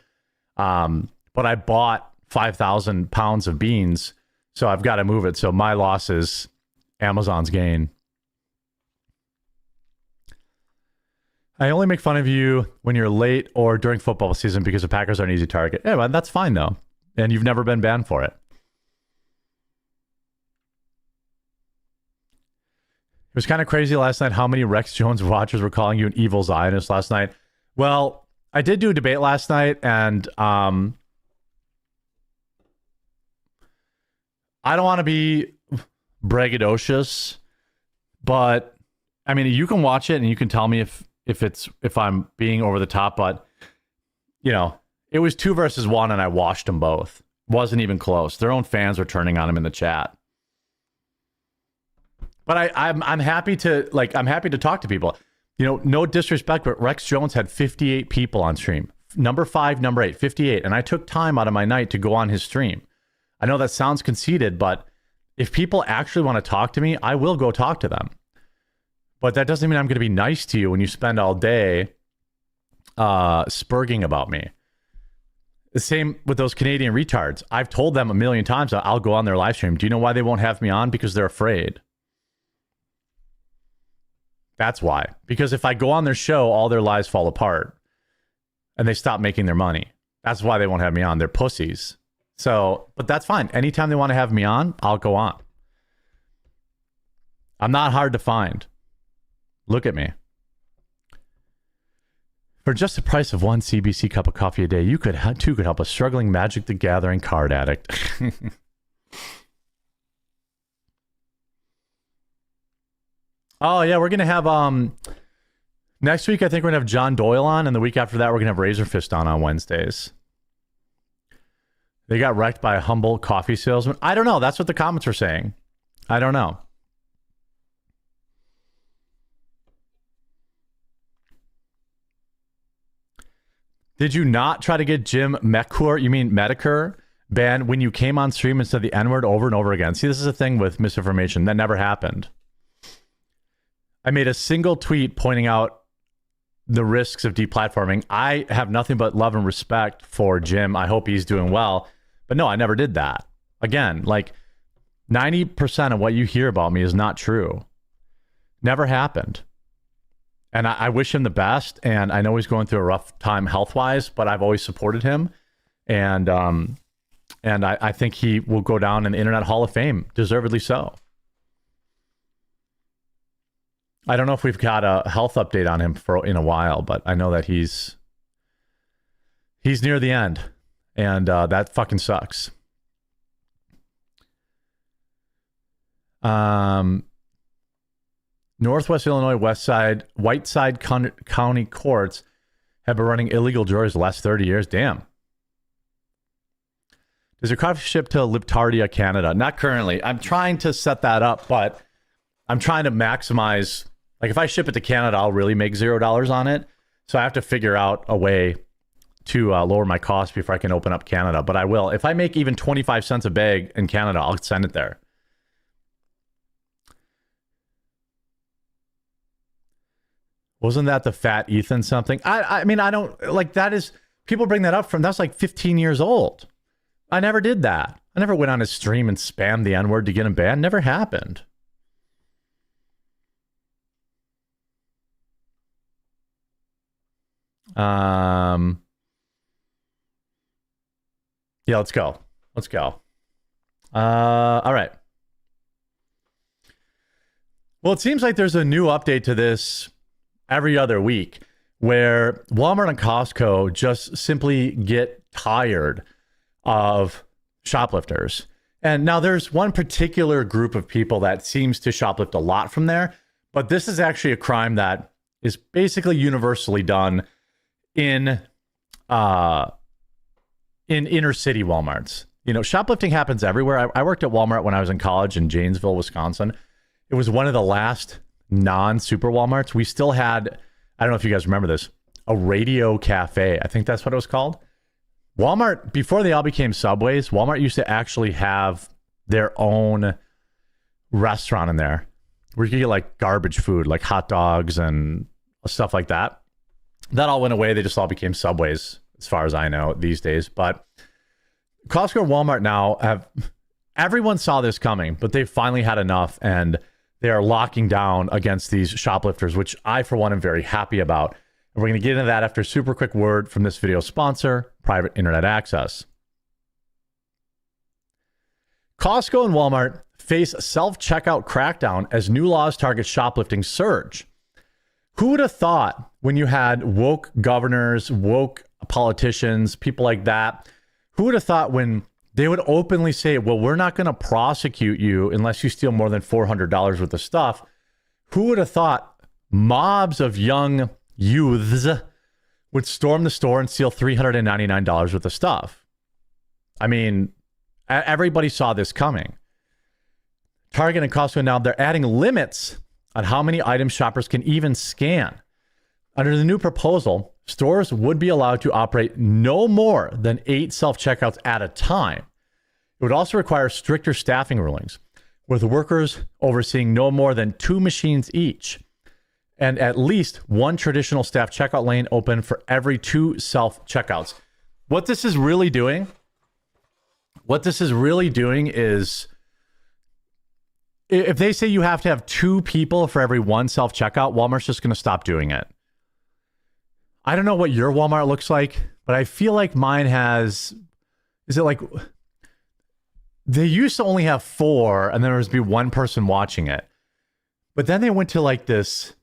But I bought 5,000 pounds of beans, so I've got to move it. So my loss is Amazon's gain. I only make fun of you when you're late or during football season because the Packers are an easy target. Yeah, but that's fine, though. And you've never been banned for it. It was kind of crazy last night how many Rex Jones watchers were calling you an evil Zionist last night. Well, I did do a debate last night, and I don't want to be braggadocious, but I mean, you can watch it and you can tell me if I'm being over the top, but you know, It was 2 versus 1, and I washed them both. Wasn't even close. Their own fans were turning on him in the chat. But I'm happy to talk to people. You know, no disrespect, but Rex Jones had 58 people on stream. Number 5, number 8, 58. And I took time out of my night to go on his stream. I know that sounds conceited, but if people actually want to talk to me, I will go talk to them. But that doesn't mean I'm going to be nice to you when you spend all day spurging about me. The same with those Canadian retards. I've told them a million times that I'll go on their live stream. Do you know why they won't have me on? Because they're afraid. That's why. Because if I go on their show, all their lives fall apart and they stop making their money. That's why they won't have me on. They're pussies. So, but that's fine. Anytime they want to have me on, I'll go on. I'm not hard to find. Look at me. For just the price of 1 CBC cup of coffee a day, you could help a struggling Magic the Gathering card addict. Oh, yeah, we're going to have, next week, I think we're going to have John Doyle on, and the week after that, we're going to have Razor Fist on Wednesdays. They got wrecked by a humble coffee salesman. I don't know. That's what the comments are saying. I don't know. Did you not try to get Jim Medicure, you mean Medicure, banned when you came on stream and said the N-word over and over again? See, this is a thing with misinformation. That never happened. I made a single tweet pointing out the risks of deplatforming. I have nothing but love and respect for Jim. I hope he's doing well. But no, I never did that. Again, like 90% of what you hear about me is not true. Never happened. And I wish him the best. And I know he's going through a rough time health-wise, but I've always supported him. And I think he will go down in the Internet Hall of Fame, deservedly so. I don't know if we've got a health update on him in a while, but I know that he's near the end, and that fucking sucks. Northwest Illinois Whiteside County courts have been running illegal juries the last 30 years. Damn. Does your coffee ship to Liptardia, Canada? Not currently. I'm trying to set that up, but I'm trying to maximize. Like if I ship it to Canada, I'll really make $0 on it. So I have to figure out a way to lower my cost before I can open up Canada. But I will. If I make even 25 cents a bag in Canada, I'll send it there. Wasn't that the fat Ethan something? I mean, I don't like that is people bring that up from that's like 15 years old. I never did that. I never went on his stream and spammed the N-word to get him banned. Never happened. Yeah, let's go. All right. Well, it seems like there's a new update to this every other week where Walmart and Costco just simply get tired of shoplifters. And now there's one particular group of people that seems to shoplift a lot from there, but this is actually a crime that is basically universally done in inner city Walmarts. You know, shoplifting happens everywhere. I worked at Walmart when I was in college in Janesville, Wisconsin. It was one of the last non-super Walmarts. We still had, I don't know if you guys remember this, a radio cafe. I think that's what it was called. Walmart, before they all became Subways, Walmart used to actually have their own restaurant in there where you could get like garbage food, like hot dogs and stuff like that. That all went away. They just all became Subways, as far as I know, these days. But Costco and Walmart now have, everyone saw this coming, but they've finally had enough and they are locking down against these shoplifters, which I, for one, am very happy about. And we're going to get into that after a super quick word from this video sponsor, Private Internet Access. Costco and Walmart face self-checkout crackdown as new laws target shoplifting surge. Who would have thought when you had woke governors, woke politicians, people like that, who would have thought when they would openly say, well, we're not going to prosecute you unless you steal more than $400 worth of stuff. Who would have thought mobs of young youths would storm the store and steal $399 worth of stuff. I mean, everybody saw this coming. Target and Costco now, they're adding limits on how many items shoppers can even scan. Under the new proposal, stores would be allowed to operate no more than 8 self-checkouts at a time. It would also require stricter staffing rulings, with workers overseeing no more than 2 machines each, and at least 1 traditional staff checkout lane open for every 2 self-checkouts. What this is really doing is, if they say you have to have 2 people for every 1 self-checkout, Walmart's just going to stop doing it. I don't know what your Walmart looks like, but I feel like mine has, is it like, they used to only have 4 and then there was be 1 person watching it. But then they went to like this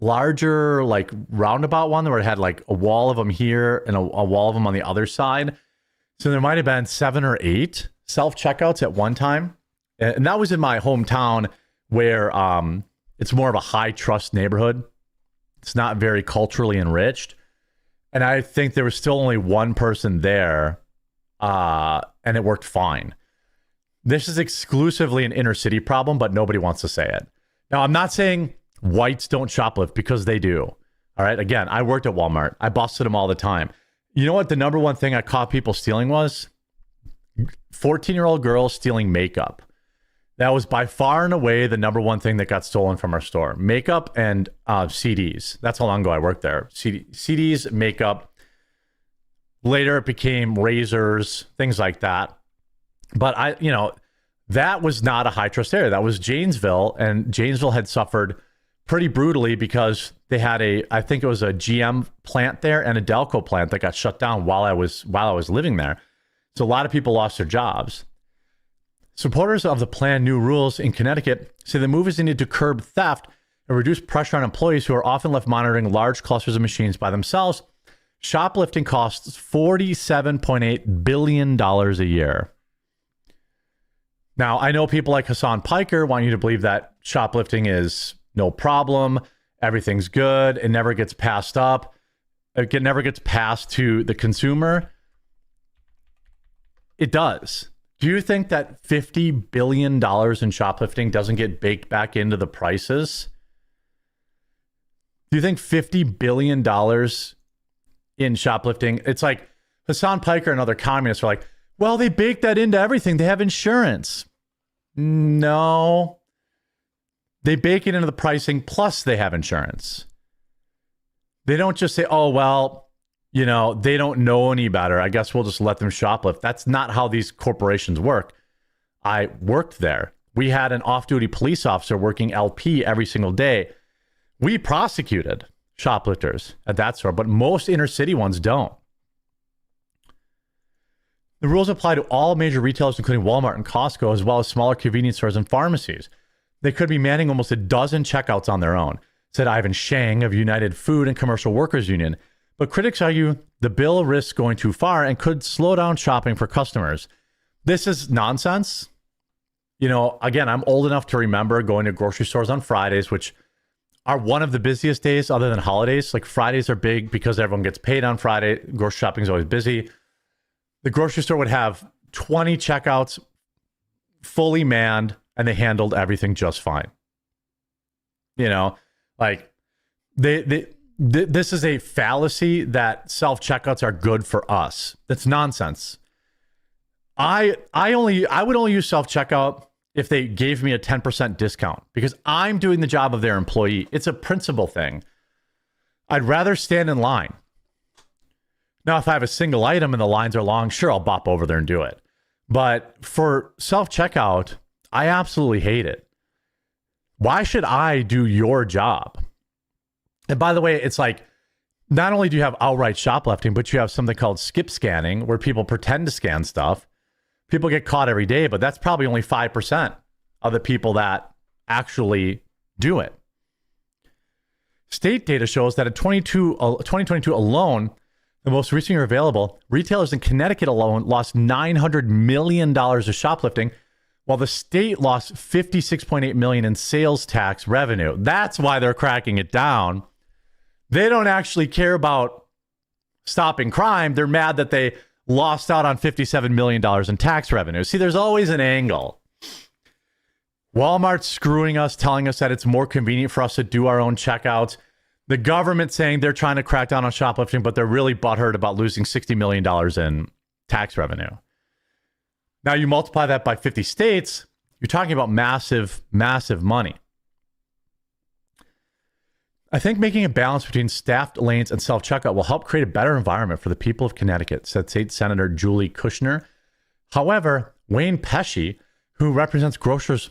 larger, like roundabout one where it had like a wall of them here and a wall of them on the other side. So there might have been 7 or 8 self-checkouts at one time. And that was in my hometown where it's more of a high trust neighborhood. It's not very culturally enriched. And I think there was still only 1 person there and it worked fine. This is exclusively an inner city problem, but nobody wants to say it. Now, I'm not saying whites don't shoplift, because they do. All right. Again, I worked at Walmart. I busted them all the time. You know what the number one thing I caught people stealing was? 14-year-old girls stealing makeup. That was by far and away the number one thing that got stolen from our store. Makeup and CDs. That's how long ago I worked there. CDs, makeup. Later it became razors, things like that. But that was not a high trust area. That was Janesville, and Janesville had suffered pretty brutally because they had I think it was a GM plant there and a Delco plant that got shut down while I was living there. So a lot of people lost their jobs. Supporters of the planned new rules in Connecticut say the move is needed to curb theft and reduce pressure on employees who are often left monitoring large clusters of machines by themselves. Shoplifting costs $47.8 billion a year. Now, I know people like Hassan Piker want you to believe that shoplifting is no problem, everything's good, it never gets passed up, it never gets passed to the consumer. It does. Do you think that $50 billion in shoplifting doesn't get baked back into the prices? Do you think $50 billion in shoplifting, it's like Hassan Piker and other communists are like, well, they bake that into everything. They have insurance. No. They bake it into the pricing, plus they have insurance. They don't just say, oh, well, they don't know any better. I guess we'll just let them shoplift. That's not how these corporations work. I worked there. We had an off-duty police officer working LP every single day. We prosecuted shoplifters at that store, but most inner city ones don't. The rules apply to all major retailers, including Walmart and Costco, as well as smaller convenience stores and pharmacies. They could be manning almost a dozen checkouts on their own, said Ivan Shang of United Food and Commercial Workers Union. But critics argue the bill risks going too far and could slow down shopping for customers. This is nonsense. Again, I'm old enough to remember going to grocery stores on Fridays, which are one of the busiest days other than holidays. Like Fridays are big because everyone gets paid on Friday. Grocery shopping is always busy. The grocery store would have 20 checkouts, fully manned, and they handled everything just fine. This is a fallacy that self-checkouts are good for us. That's nonsense. I would only use self-checkout if they gave me a 10% discount because I'm doing the job of their employee. It's a principle thing. I'd rather stand in line. Now, if I have a single item and the lines are long, sure, I'll bop over there and do it. But for self-checkout, I absolutely hate it. Why should I do your job? And by the way, it's like, not only do you have outright shoplifting, but you have something called skip scanning, where people pretend to scan stuff. People get caught every day, but that's probably only 5% of the people that actually do it. State data shows that in 2022 alone, the most recent year available, retailers in Connecticut alone lost $900 million of shoplifting, while the state lost $56.8 million in sales tax revenue. That's why they're cracking it down. They don't actually care about stopping crime. They're mad that they lost out on $57 million in tax revenue. See, there's always an angle. Walmart's screwing us, telling us that it's more convenient for us to do our own checkouts. The government saying they're trying to crack down on shoplifting, but they're really butthurt about losing $60 million in tax revenue. Now you multiply that by 50 states, you're talking about massive, massive money. I think making a balance between staffed lanes and self-checkout will help create a better environment for the people of Connecticut, said State Senator Julie Kushner. However, Wayne Pesci, who represents grocers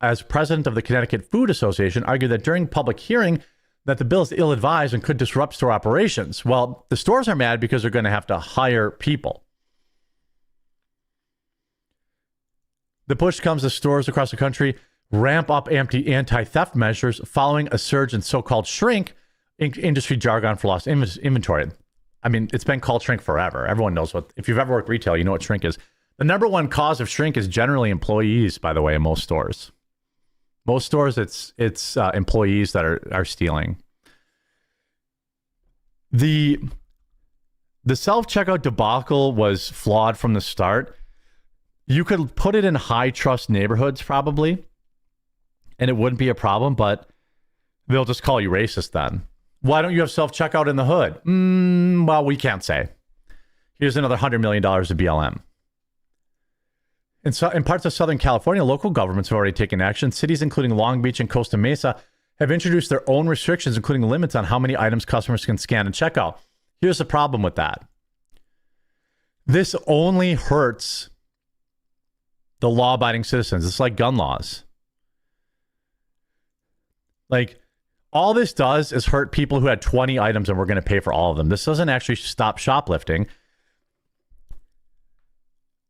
as president of the Connecticut Food Association, argued that during public hearing that the bill is ill-advised and could disrupt store operations. Well, the stores are mad because they're going to have to hire people. The push comes as stores across the country ramp up anti-theft measures following a surge in so-called shrink, industry jargon for lost inventory. I mean, it's been called shrink forever. Everyone knows what, if you've ever worked retail, you know what shrink is. The number one cause of shrink is generally employees, by the way, in most stores. Most stores, it's employees that are stealing. The self-checkout debacle was flawed from the start. You could put it in high-trust neighborhoods, probably, and it wouldn't be a problem, but they'll just call you racist then. Why don't you have self-checkout in the hood? Well, we can't say. Here's another $100 million of BLM. In parts of Southern California, local governments have already taken action. Cities, including Long Beach and Costa Mesa, have introduced their own restrictions, including limits on how many items customers can scan and check out. Here's the problem with that. This only hurts the law-abiding citizens. It's like gun laws. Like, all this does is hurt people who had 20 items and we're going to pay for all of them. This doesn't actually stop shoplifting.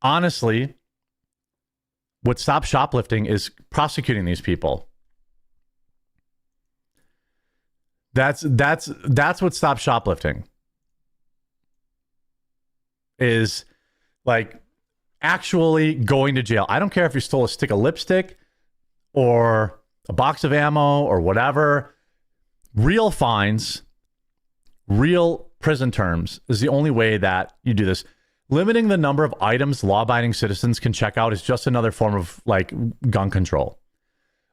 Honestly, what stops shoplifting is prosecuting these people. That's what stops shoplifting. Is like actually going to jail. I don't care if you stole a stick of lipstick or a box of ammo or whatever. Real fines, real prison terms is the only way that you do this. Limiting the number of items law-abiding citizens can check out is just another form of like gun control.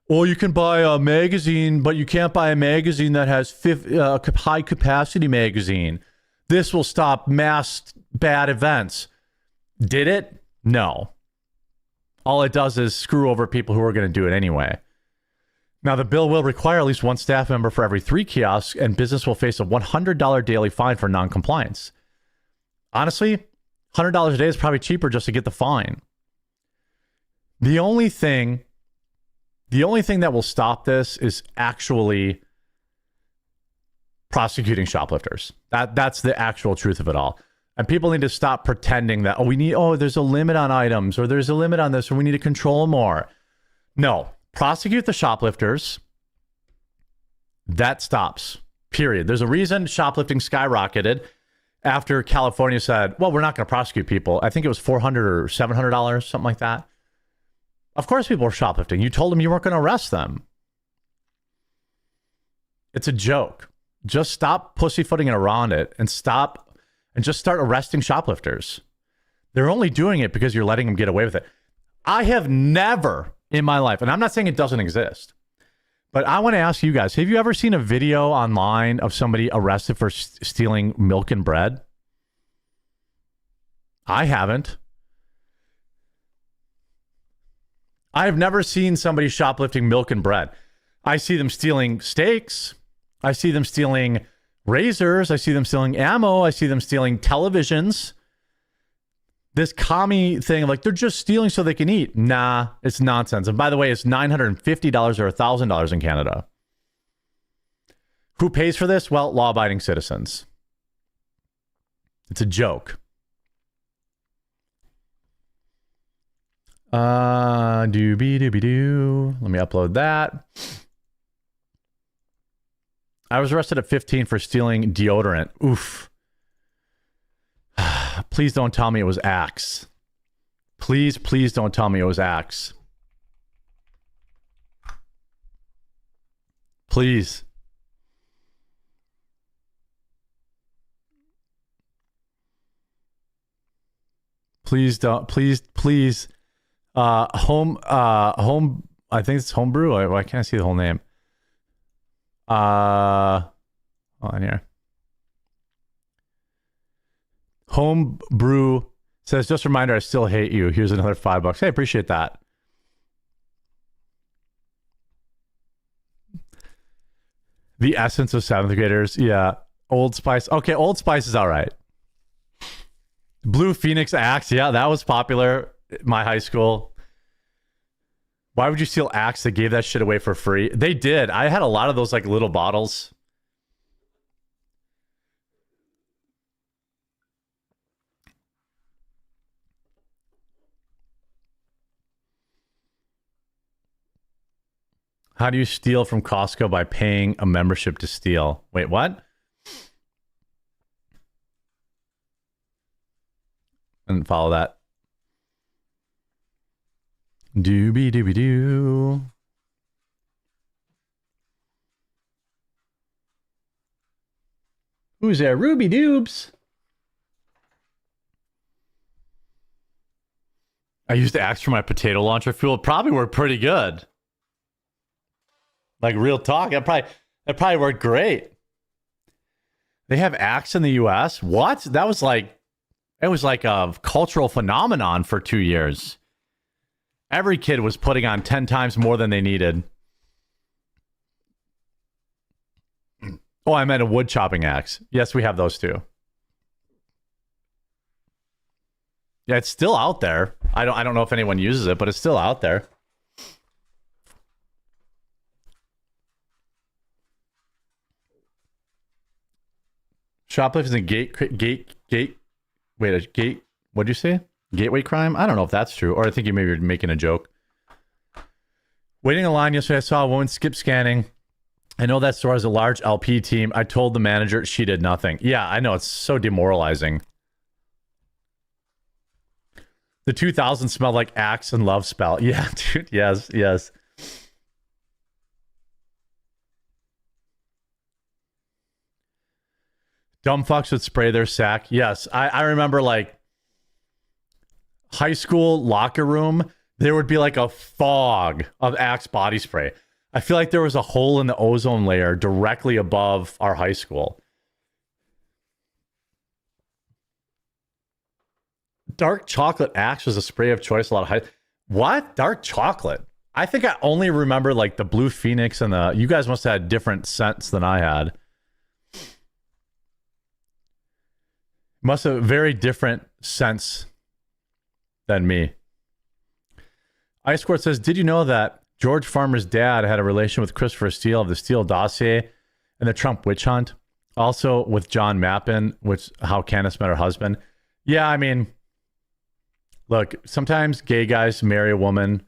Or you can buy a magazine, but you can't buy a magazine that has high-capacity magazine. This will stop mass bad events. Did it? No. All it does is screw over people who are going to do it anyway. Now, the bill will require at least one staff member for every 3 kiosks, and business will face a $100 daily fine for non-compliance. Honestly, $100 a day is probably cheaper just to get the fine. The only thing that will stop this is actually prosecuting shoplifters. That's the actual truth of it all. And people need to stop pretending that, there's a limit on items, or there's a limit on this, or we need to control more. No, prosecute the shoplifters. That stops, period. There's a reason shoplifting skyrocketed after California said, well, we're not going to prosecute people. I think it was $400 or $700, something like that. Of course people were shoplifting. You told them you weren't going to arrest them. It's a joke. Just stop pussyfooting it around it and just start arresting shoplifters. They're only doing it because you're letting them get away with it. I have never in my life, and I'm not saying it doesn't exist, but I want to ask you guys, have you ever seen a video online of somebody arrested for stealing milk and bread? I haven't. I have never seen somebody shoplifting milk and bread. I see them stealing steaks. I see them stealing razors. I see them stealing ammo. I see them stealing televisions. This commie thing, like they're just stealing so they can eat. Nah, it's nonsense. And by the way, it's $950 or $1,000 in Canada. Who pays for this? Well, law-abiding citizens. It's a joke. Doobie-doobie-doo. Let me upload that. I was arrested at 15 for stealing deodorant. Oof. Please don't tell me it was Axe. Please don't tell me it was Axe. Please. Please don't. Please. Home. I think it's Homebrew. I can't see the whole name. Hold on here. Homebrew says, just a reminder, I still hate you. Here's another $5. Hey, appreciate that. The essence of seventh graders. Yeah. Old Spice. Okay, Old Spice is all right. Blue Phoenix Axe. Yeah, that was popular at my high school. Why would you steal Axe? They gave that shit away for free. They did. I had a lot of those like little bottles. How do you steal from Costco? By paying a membership to steal. Wait, what? I didn't follow that. Doobie doobie doo. Who's there? Ruby Doobs. I used to Axe for my potato launcher fuel. It probably worked pretty good. Like real talk. That probably worked great. They have Axe in the US? What? It was like a cultural phenomenon for 2 years. Every kid was putting on 10 times more than they needed. Oh, I meant a wood chopping axe. Yes, we have those too. Yeah, it's still out there. I don't know if anyone uses it, but it's still out there. Shoplifting is a gate. What'd you say? Gateway crime? I don't know if that's true, or I think you maybe were making a joke. Waiting in line yesterday, I saw a woman skip scanning. I know that store has a large LP team. I told the manager, she did nothing. Yeah, I know, it's so demoralizing. The 2000s smelled like Axe and Love Spell. Yeah, dude. Yes. Dumb fucks would spray their sack. Yes, I remember like high school locker room, there would be like a fog of Axe body spray. I feel like there was a hole in the ozone layer directly above our high school. Dark chocolate Axe was a spray of choice. What? Dark chocolate? I think I only remember like the Blue Phoenix and the... You guys must have had different scents than I had. Must have very different scents than me. Ice Court says, did you know that George Farmer's dad had a relation with Christopher Steele of the Steele dossier and the Trump witch hunt? Also with John Mappin, how Candace met her husband. Yeah, I mean, look, sometimes gay guys marry a woman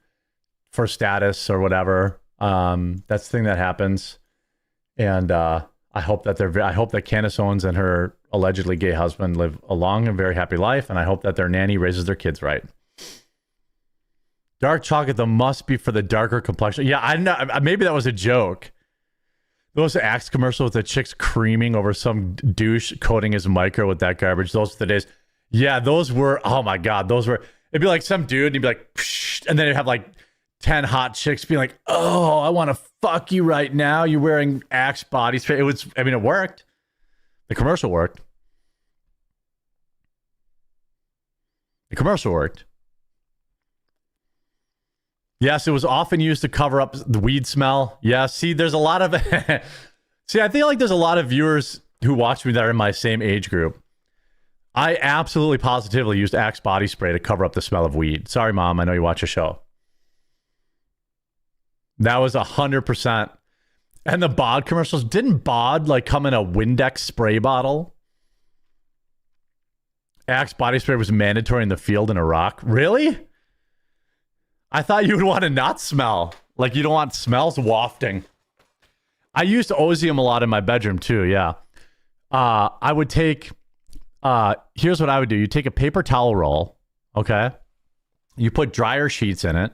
for status or whatever. That's the thing that happens. And I hope that Candace Owens and her allegedly gay husband live a long and very happy life, and I hope that their nanny raises their kids right. Dark chocolate, though, must be for the darker complexion. Yeah, I know. Maybe that was a joke. Those Axe commercials with the chicks creaming over some douche coating his micro with that garbage. Those are the days. Yeah, those were, oh my God, those were, it'd be like some dude, and he'd be like, psh, and then you'd have like 10 hot chicks being like, oh, I want to fuck you right now. You're wearing Axe body spray. It worked. The commercial worked. Yes, it was often used to cover up the weed smell. Yeah, see, there's a lot of... See, I feel like there's a lot of viewers who watch me that are in my same age group. I absolutely positively used Axe body spray to cover up the smell of weed. Sorry, Mom, I know you watch a show. That was 100%. And the bod commercials, didn't bod like come in a Windex spray bottle? Axe body spray was mandatory in the field in Iraq. Really? I thought you would want to not smell. Like you don't want smells wafting. I used Ozium a lot in my bedroom too, yeah. I would take, here's what I would do. You take a paper towel roll, okay? You put dryer sheets in it.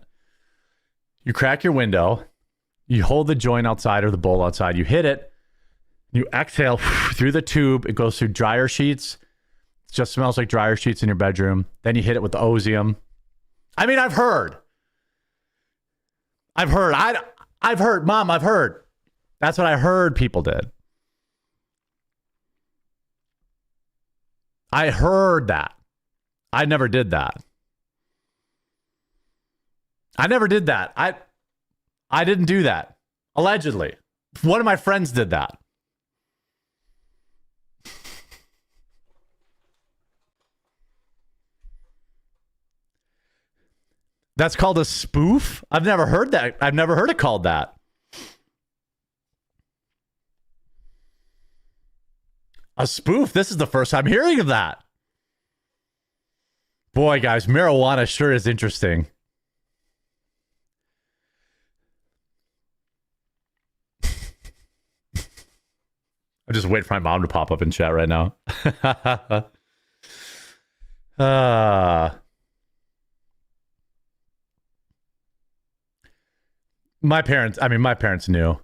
You crack your window. You hold the joint outside or the bowl outside. You hit it. You exhale through the tube. It goes through dryer sheets. It just smells like dryer sheets in your bedroom. Then you hit it with the Ozium. I mean, I've heard. I've heard. Mom, I've heard. That's what I heard people did. I heard that. I never did that. I never did that. I didn't do that. Allegedly. One of my friends did that. That's called a spoof? I've never heard that. I've never heard it called that. A spoof? This is the first time hearing of that. Boy, guys, marijuana sure is interesting. I'm just waiting for my mom to pop up in chat right now. My parents knew.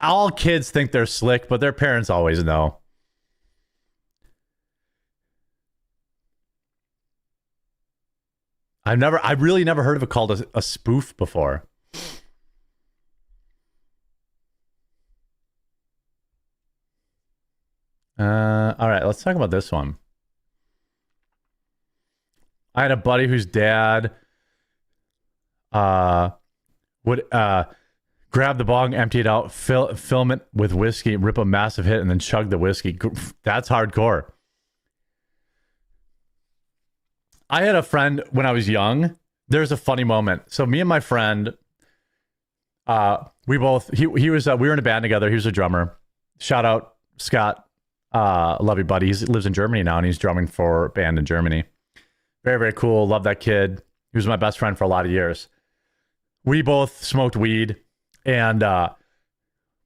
All kids think they're slick, but their parents always know. I really never heard of it called a spoof before. All right, let's talk about this one. I had a buddy whose dad would grab the bong, empty it out, film it with whiskey, rip a massive hit, and then chug the whiskey. That's hardcore. I had a friend when I was young. There's a funny moment. So me and my friend, we were in a band together. He was a drummer. Shout out Scott. Love you, buddy. He lives in Germany now, and he's drumming for a band in Germany. Very, very cool. Love that kid. He was my best friend for a lot of years. We both smoked weed, and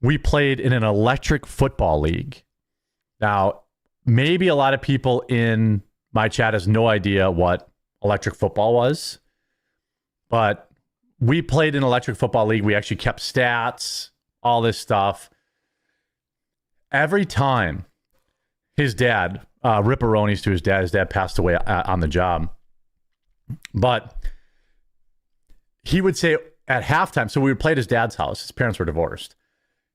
we played in an electric football league. Now, maybe a lot of people in my chat has no idea what electric football was, but we played in electric football league. We actually kept stats, all this stuff. Every time his dad, ripperonis to his dad passed away on the job. But he would say at halftime, so we would play at his dad's house. His parents were divorced.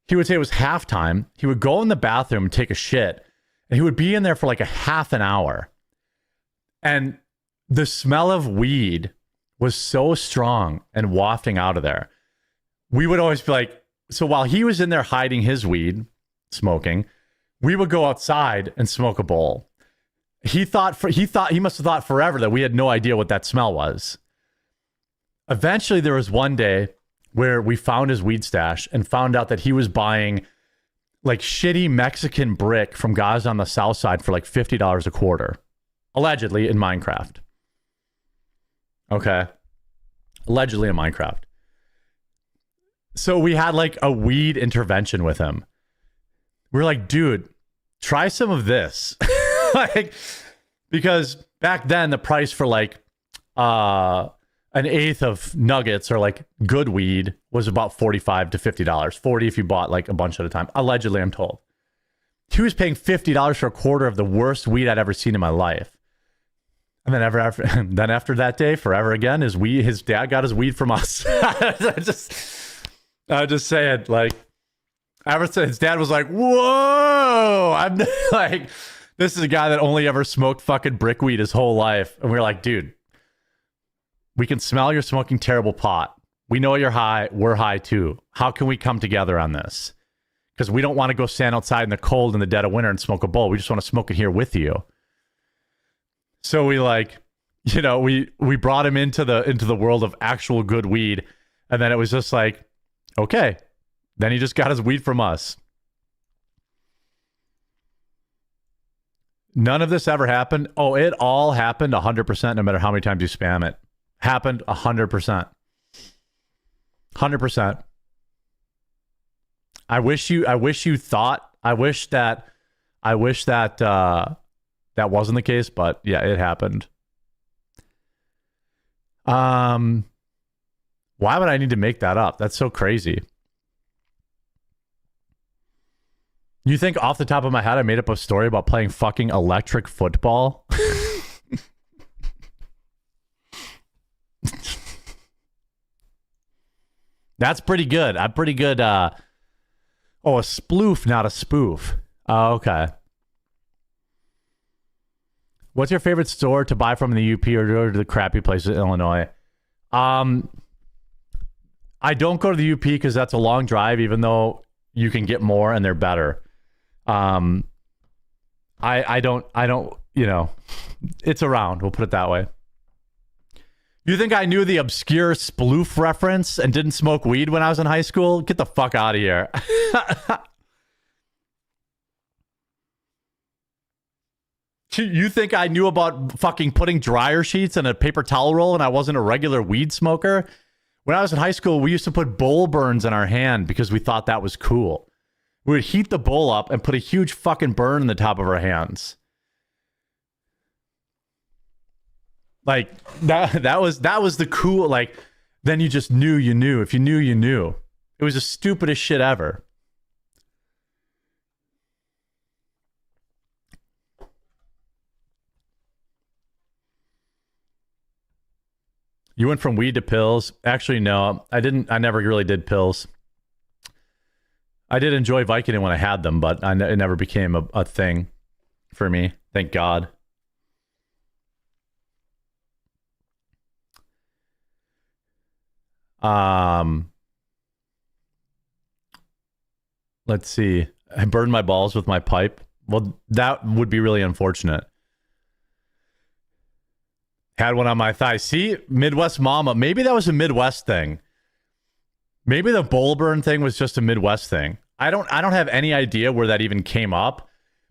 He would say it was halftime. He would go in the bathroom and take a shit, and he would be in there for like a half an hour. And the smell of weed was so strong and wafting out of there. We would always be like, so while he was in there hiding his weed, smoking, we would go outside and smoke a bowl. He must have thought forever that we had no idea what that smell was. Eventually, there was one day where we found his weed stash and found out that he was buying like shitty Mexican brick from guys on the south side for like $50 a quarter, allegedly in Minecraft. Okay. Allegedly in Minecraft. So we had like a weed intervention with him. We were like, dude, try some of this. Like, because back then the price for like an eighth of nuggets or like good weed was about $45 to $50. $40 if you bought like a bunch at a time. Allegedly, I'm told. He was paying $50 for a quarter of the worst weed I'd ever seen in my life. And then after that day, forever again, his dad got his weed from us. I just saying, like, ever since his dad was like, whoa, I'm like, this is a guy that only ever smoked fucking brick weed his whole life. And we were like, dude, we can smell you're smoking terrible pot. We know you're high. We're high too. How can we come together on this? Because we don't want to go stand outside in the cold in the dead of winter and smoke a bowl. We just want to smoke it here with you. So we we brought him into the world of actual good weed. And then it was just like, okay. Then he just got his weed from us. None of this ever happened. Oh, it all happened 100% no matter how many times you spam it. Happened 100%. 100%. I wish you thought, I wish that that wasn't the case, but yeah, it happened. Why would I need to make that up? That's so crazy. You think off the top of my head I made up a story about playing fucking electric football? That's pretty good. I'm pretty good. A sploof, not a spoof. Oh, okay. What's your favorite store to buy from in the UP or go to the crappy places in Illinois? I don't go to the UP because that's a long drive, even though you can get more and they're better. I don't, you know, it's around. We'll put it that way. You think I knew the obscure sploof reference and didn't smoke weed when I was in high school? Get the fuck out of here. You think I knew about fucking putting dryer sheets in a paper towel roll and I wasn't a regular weed smoker? When I was in high school, we used to put bowl burns in our hand because we thought that was cool. We would heat the bowl up and put a huge fucking burn in the top of our hands. Like that was the cool, like, then you just knew you knew. If you knew, you knew. It was the stupidest shit ever. You went from weed to pills. Actually, no, I didn't. I never really did pills. I did enjoy Vicodin when I had them, but it never became a thing for me. Thank God. Let's see. I burned my balls with my pipe. Well, that would be really unfortunate. Had one on my thigh. See, Midwest mama. Maybe that was a Midwest thing. Maybe the bowl burn thing was just a Midwest thing. I don't have any idea where that even came up,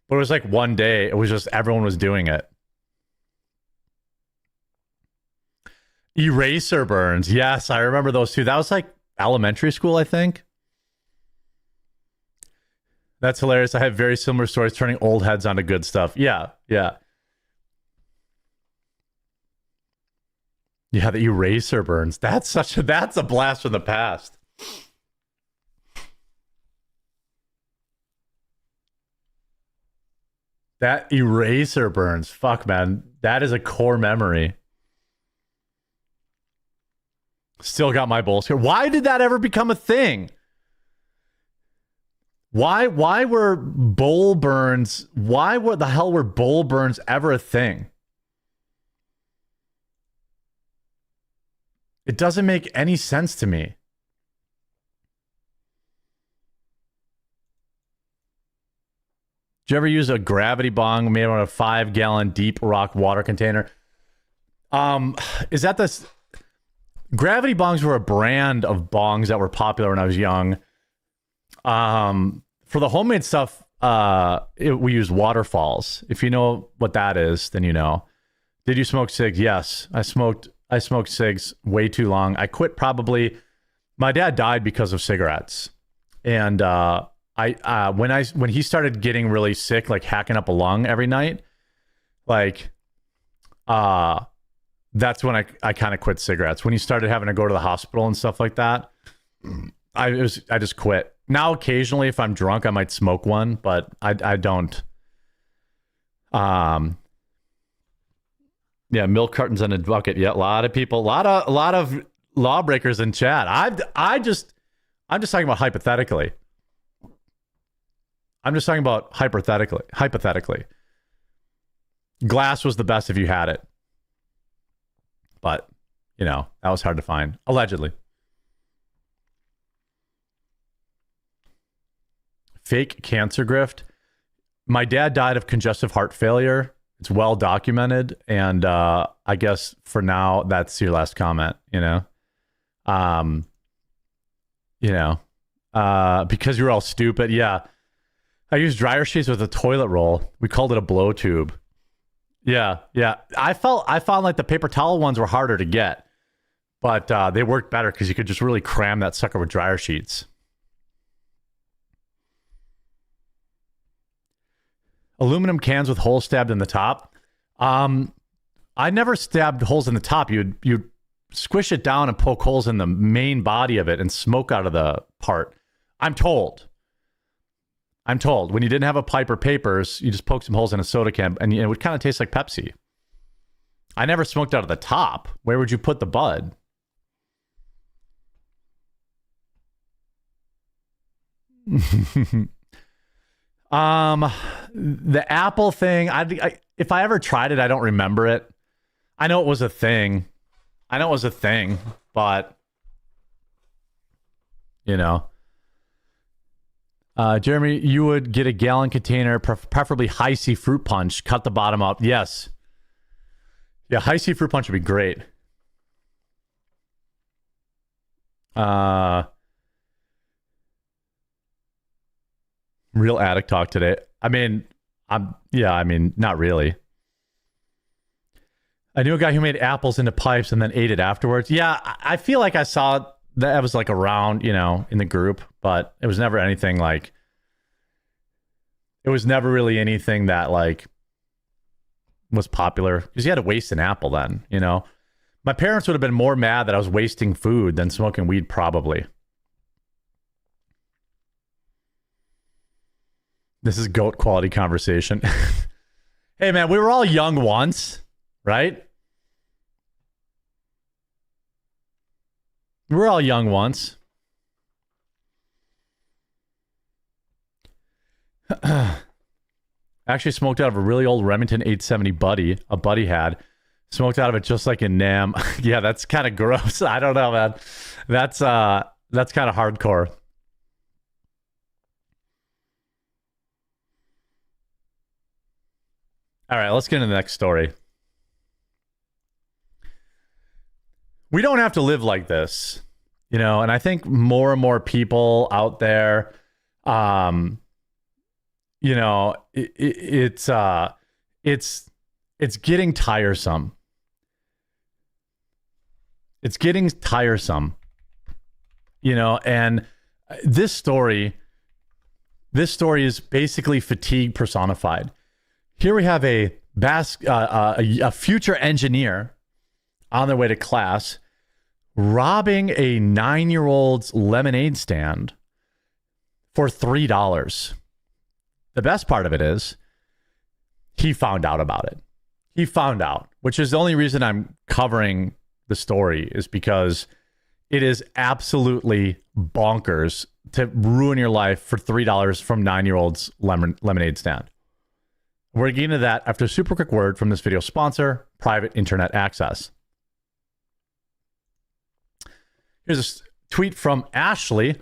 but it was like one day it was just everyone was doing it. Eraser burns. Yes, I remember those too. That was like elementary school, I think. That's hilarious. I have very similar stories turning old heads onto good stuff. Yeah. Yeah, the eraser burns. That's a blast from the past. That eraser burns. Fuck, man. That is a core memory. Still got my bowls here. Why did that ever become a thing? Why were bowl burns? What the hell were bowl burns ever a thing? It doesn't make any sense to me. Did you ever use a gravity bong made on a 5-gallon deep rock water container? Is that this? Gravity bongs were a brand of bongs that were popular when I was young. For the homemade stuff, we used waterfalls. If you know what that is, then you know. Did you smoke cigs? Yes, I smoked cigs way too long. I quit probably. My dad died because of cigarettes, and when he started getting really sick, like hacking up a lung every night, like that's when I kind of quit cigarettes. When he started having to go to the hospital and stuff like that, I just quit. Now occasionally if I'm drunk I might smoke one, but I don't. Yeah, milk cartons in a bucket. Yeah, a lot of people, a lot of lawbreakers in chat. I'm just talking about hypothetically. I'm just talking about hypothetically. Glass was the best if you had it. But, you know, that was hard to find. Allegedly. Fake cancer grift. My dad died of congestive heart failure. It's well documented. And I guess for now, that's your last comment, you know? Because you're all stupid. Yeah. I used dryer sheets with a toilet roll. We called it a blow tube. Yeah. I found like the paper towel ones were harder to get, but they worked better because you could just really cram that sucker with dryer sheets. Aluminum cans with holes stabbed in the top. I never stabbed holes in the top. You'd squish it down and poke holes in the main body of it and smoke out of the part. I'm told. I'm told. When you didn't have a pipe or papers, you just poke some holes in a soda can, and it would kind of taste like Pepsi. I never smoked out of the top. Where would you put the bud? The apple thing, if I ever tried it, I don't remember it. I know it was a thing. But you know, Jeremy, you would get a gallon container, preferably high C fruit punch. Cut the bottom up. Yes. Yeah, high C fruit punch would be great. Real addict talk today. I mean, not really. I knew a guy who made apples into pipes and then ate it afterwards. Yeah, I feel like I saw that was like around, in the group, but it was never anything like, it was never really anything that like was popular because you had to waste an apple then, My parents would have been more mad that I was wasting food than smoking weed, probably. This is GOAT quality conversation. Hey, man, we were all young once, right? We were all young once. Actually smoked out of a really old Remington 870 buddy. A buddy had. Smoked out of it just like in Nam. Yeah, that's kind of gross. I don't know, man. That's kind of hardcore. All right, let's get into the next story. We don't have to live like this, and I think more and more people out there, it's getting tiresome. It's getting tiresome, and this story is basically fatigue personified. Here we have a future engineer on their way to class robbing a 9-year-old's lemonade stand for $3. The best part of it is he found out about it. He found out, which is the only reason I'm covering the story, is because it is absolutely bonkers to ruin your life for $3 from 9-year-old's lemonade stand. We're getting into that after a super quick word from this video sponsor, Private Internet Access. Here's a tweet from Ashley.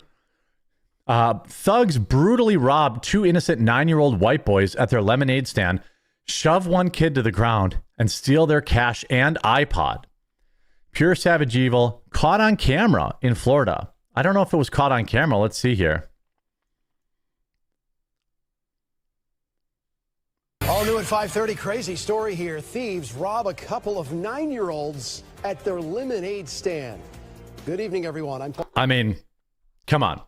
Thugs brutally robbed 2 innocent 9-year-old white boys at their lemonade stand, shove one kid to the ground, and steal their cash and iPod. Pure savage evil, caught on camera in Florida. I don't know if it was caught on camera. Let's see here. All new at 5:30, crazy story here. Thieves rob a couple of 9-year-olds at their lemonade stand. Good evening, everyone. Come on.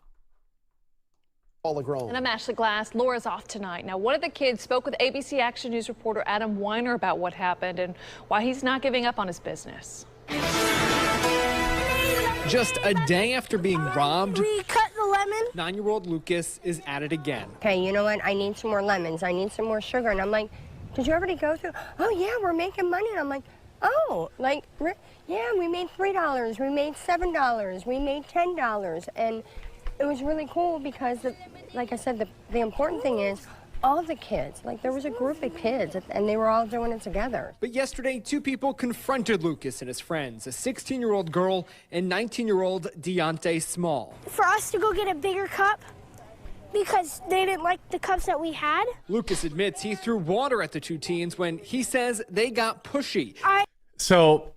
And I'm Ashley Glass. Laura's off tonight. Now, one of the kids spoke with ABC Action News reporter Adam Weiner about what happened and why he's not giving up on his business. Just a day after being robbed, we cut the lemon. 9-year-old Lucas is at it again. Okay, you know what? I need some more lemons. I need some more sugar. And I'm like, did you already go through? Oh, yeah, we're making money. And I'm like, oh, yeah, we made $3. We made $7. We made $10. And it was really cool because, like I said, the important thing is all the kids, there was a group of kids and they were all doing it together. But yesterday, 2 people confronted Lucas and his friends, a 16-year-old girl and 19-year-old Deontay Small. For us to go get a bigger cup because they didn't like the cups that we had. Lucas admits he threw water at the 2 teens when he says they got pushy. So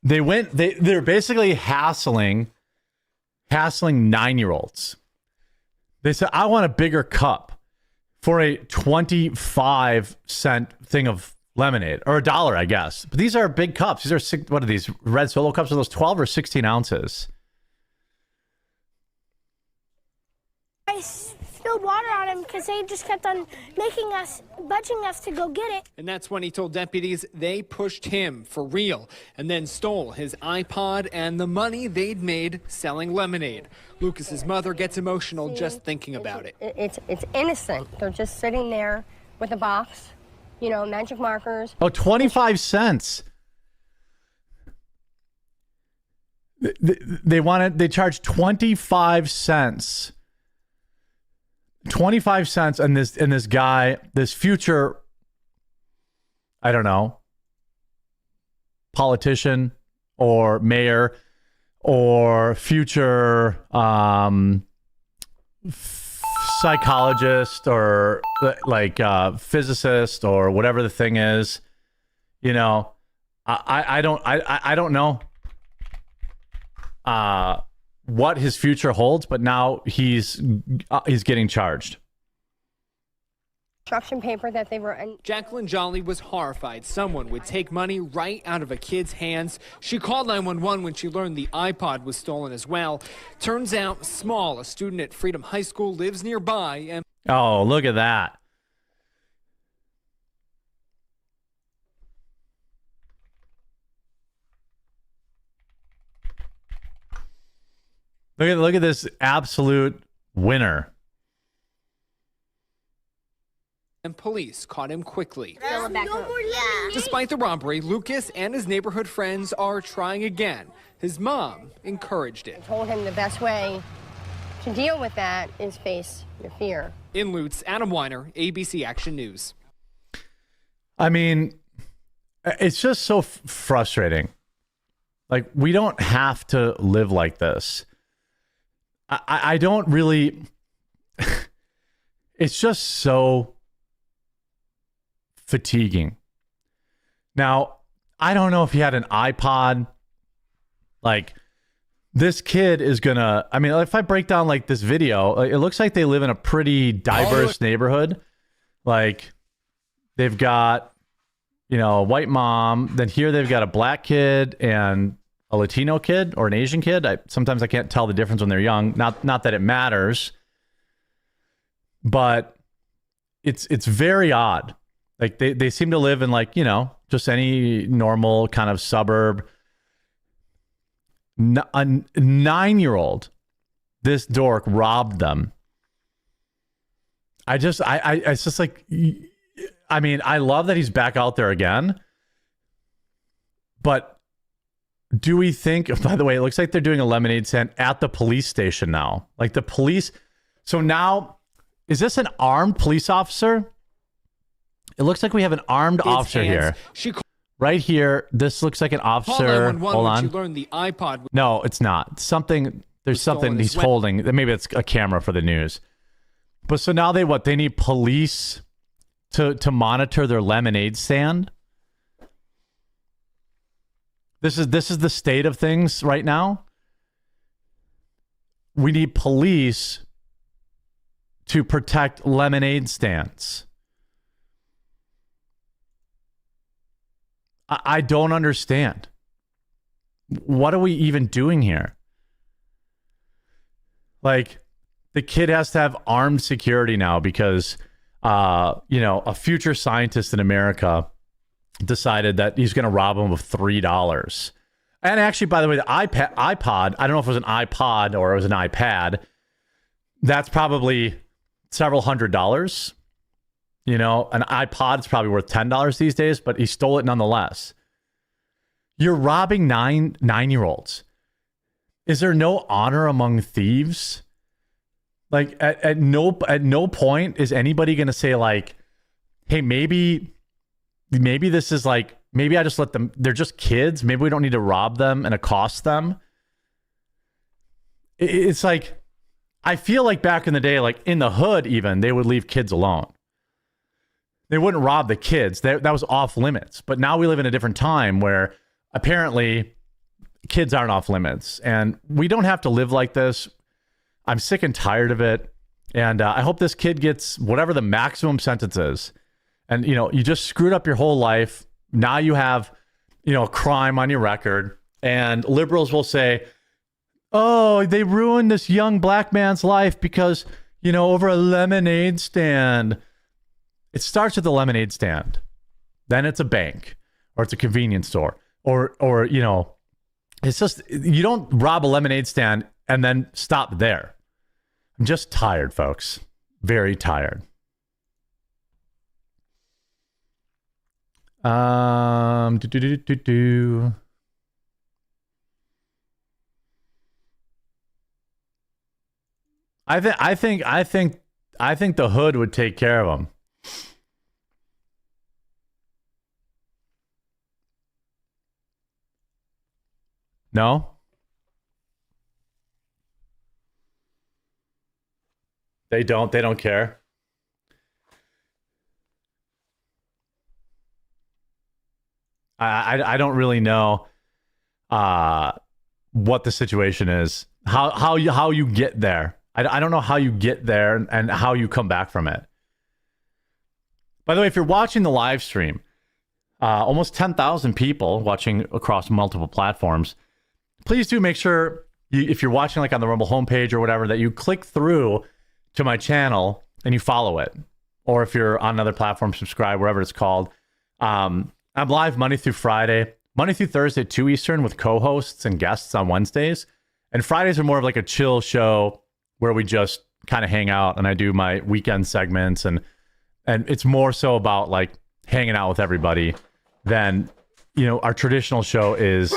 they're basically hassling 9-year-olds. They said, I want a bigger cup for a 25-cent thing of lemonade, or $1, I guess. But these are big cups. These are what are these red Solo cups? Are those 12 or 16 ounces? I spilled water on him because they just kept on budging us to go get it. And that's when he told deputies they pushed him for real and then stole his iPod and the money they'd made selling lemonade. Lucas's mother gets emotional just thinking about it. It's innocent. They're just sitting there with a box, magic markers. Oh, 25 cents. They charged 25 cents. 25 cents, and this guy, this future, I don't know, politician or mayor or future psychologist or like physicist or whatever the thing is, I don't know what his future holds, but now he's getting charged. Construction paper that they were. Jacqueline Jolly was horrified someone would take money right out of a kid's hands. She called 911 when she learned the iPod was stolen as well. Turns out Small, a student at Freedom High School, lives nearby. And oh, look at that. Look at this absolute winner. And police caught him quickly. Despite the robbery, Lucas and his neighborhood friends are trying again. His mom encouraged it. I told him the best way to deal with that is face your fear. In Lutz, Adam Weiner, ABC Action News. I mean, it's just so frustrating. Like, we don't have to live like this. I don't really. It's just so fatiguing. Now, I don't know if he had an iPod. Like, this kid is gonna. I mean, if I break down like this video, it looks like they live in a pretty diverse neighborhood. Like, they've got, a white mom. Then here they've got a black kid and a Latino kid or an Asian kid. Sometimes I can't tell the difference when they're young. Not that it matters, but it's very odd. Like they seem to live in like, just any normal kind of suburb. A 9-year-old, this dork robbed them. It's just like, I mean, I love that he's back out there again, but do we think, by the way, it looks like they're doing a lemonade stand at the police station now. Like the police. So now, is this an armed police officer? It looks like we have an armed officer here. Right here. This looks like an officer. Hold on. Learned the iPod. No, it's not. There's something he's holding. Maybe it's a camera for the news. But so now they need police to monitor their lemonade stand. This is the state of things right now. We need police to protect lemonade stands. I don't understand. What are we even doing here? Like, the kid has to have armed security now because, a future scientist in America decided that he's going to rob him of $3. And actually, by the way, the iPod, I don't know if it was an iPod or it was an iPad. That's probably several $100s. An iPod is probably worth $10 these days, but he stole it nonetheless. You're robbing 9-year-olds. Is there no honor among thieves? Like at no point is anybody going to say like, hey, maybe this is like, maybe I just let them, they're just kids. Maybe we don't need to rob them and accost them. It's like, I feel like back in the day, like in the hood even, they would leave kids alone. They wouldn't rob the kids. That was off limits. But now we live in a different time where apparently kids aren't off limits. And we don't have to live like this. I'm sick and tired of it. And I hope this kid gets whatever the maximum sentence is. And, you just screwed up your whole life. Now you have, a crime on your record. And liberals will say, oh, they ruined this young black man's life because, over a lemonade stand. It starts with a lemonade stand. Then it's a bank or it's a convenience store or it's just, you don't rob a lemonade stand and then stop there. I'm just tired, folks. Very tired. I think the hood would take care of them. No? They don't care. I don't really know what the situation is. How you get there. I don't know how you get there and how you come back from it. By the way, if you're watching the live stream, almost 10,000 people watching across multiple platforms. Please do make sure if you're watching like on the Rumble homepage or whatever, that you click through to my channel and you follow it. Or if you're on another platform, subscribe, wherever it's called. I'm live Monday through Friday, Monday through Thursday, 2 Eastern with co-hosts and guests on Wednesdays. And Fridays are more of like a chill show where we just kind of hang out and I do my weekend segments. And it's more so about like hanging out with everybody than, our traditional show is...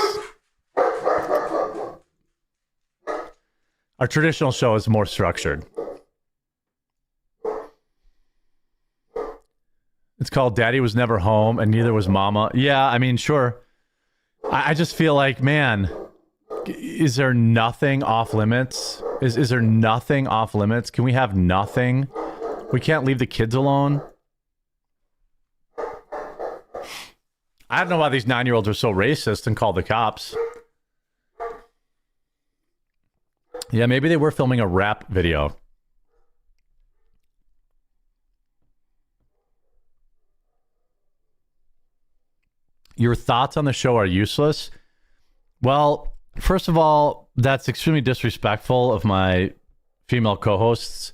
Our traditional show is more structured. It's called Daddy Was Never Home and Neither Was Mama. Yeah, I mean, sure. I just feel like, man, is there nothing off limits? Is there nothing off limits? Can we have nothing? We can't leave the kids alone? I don't know why these 9-year-olds are so racist and call the cops. Yeah, maybe they were filming a rap video. Your thoughts on the show are useless. Well, first of all, that's extremely disrespectful of my female co-hosts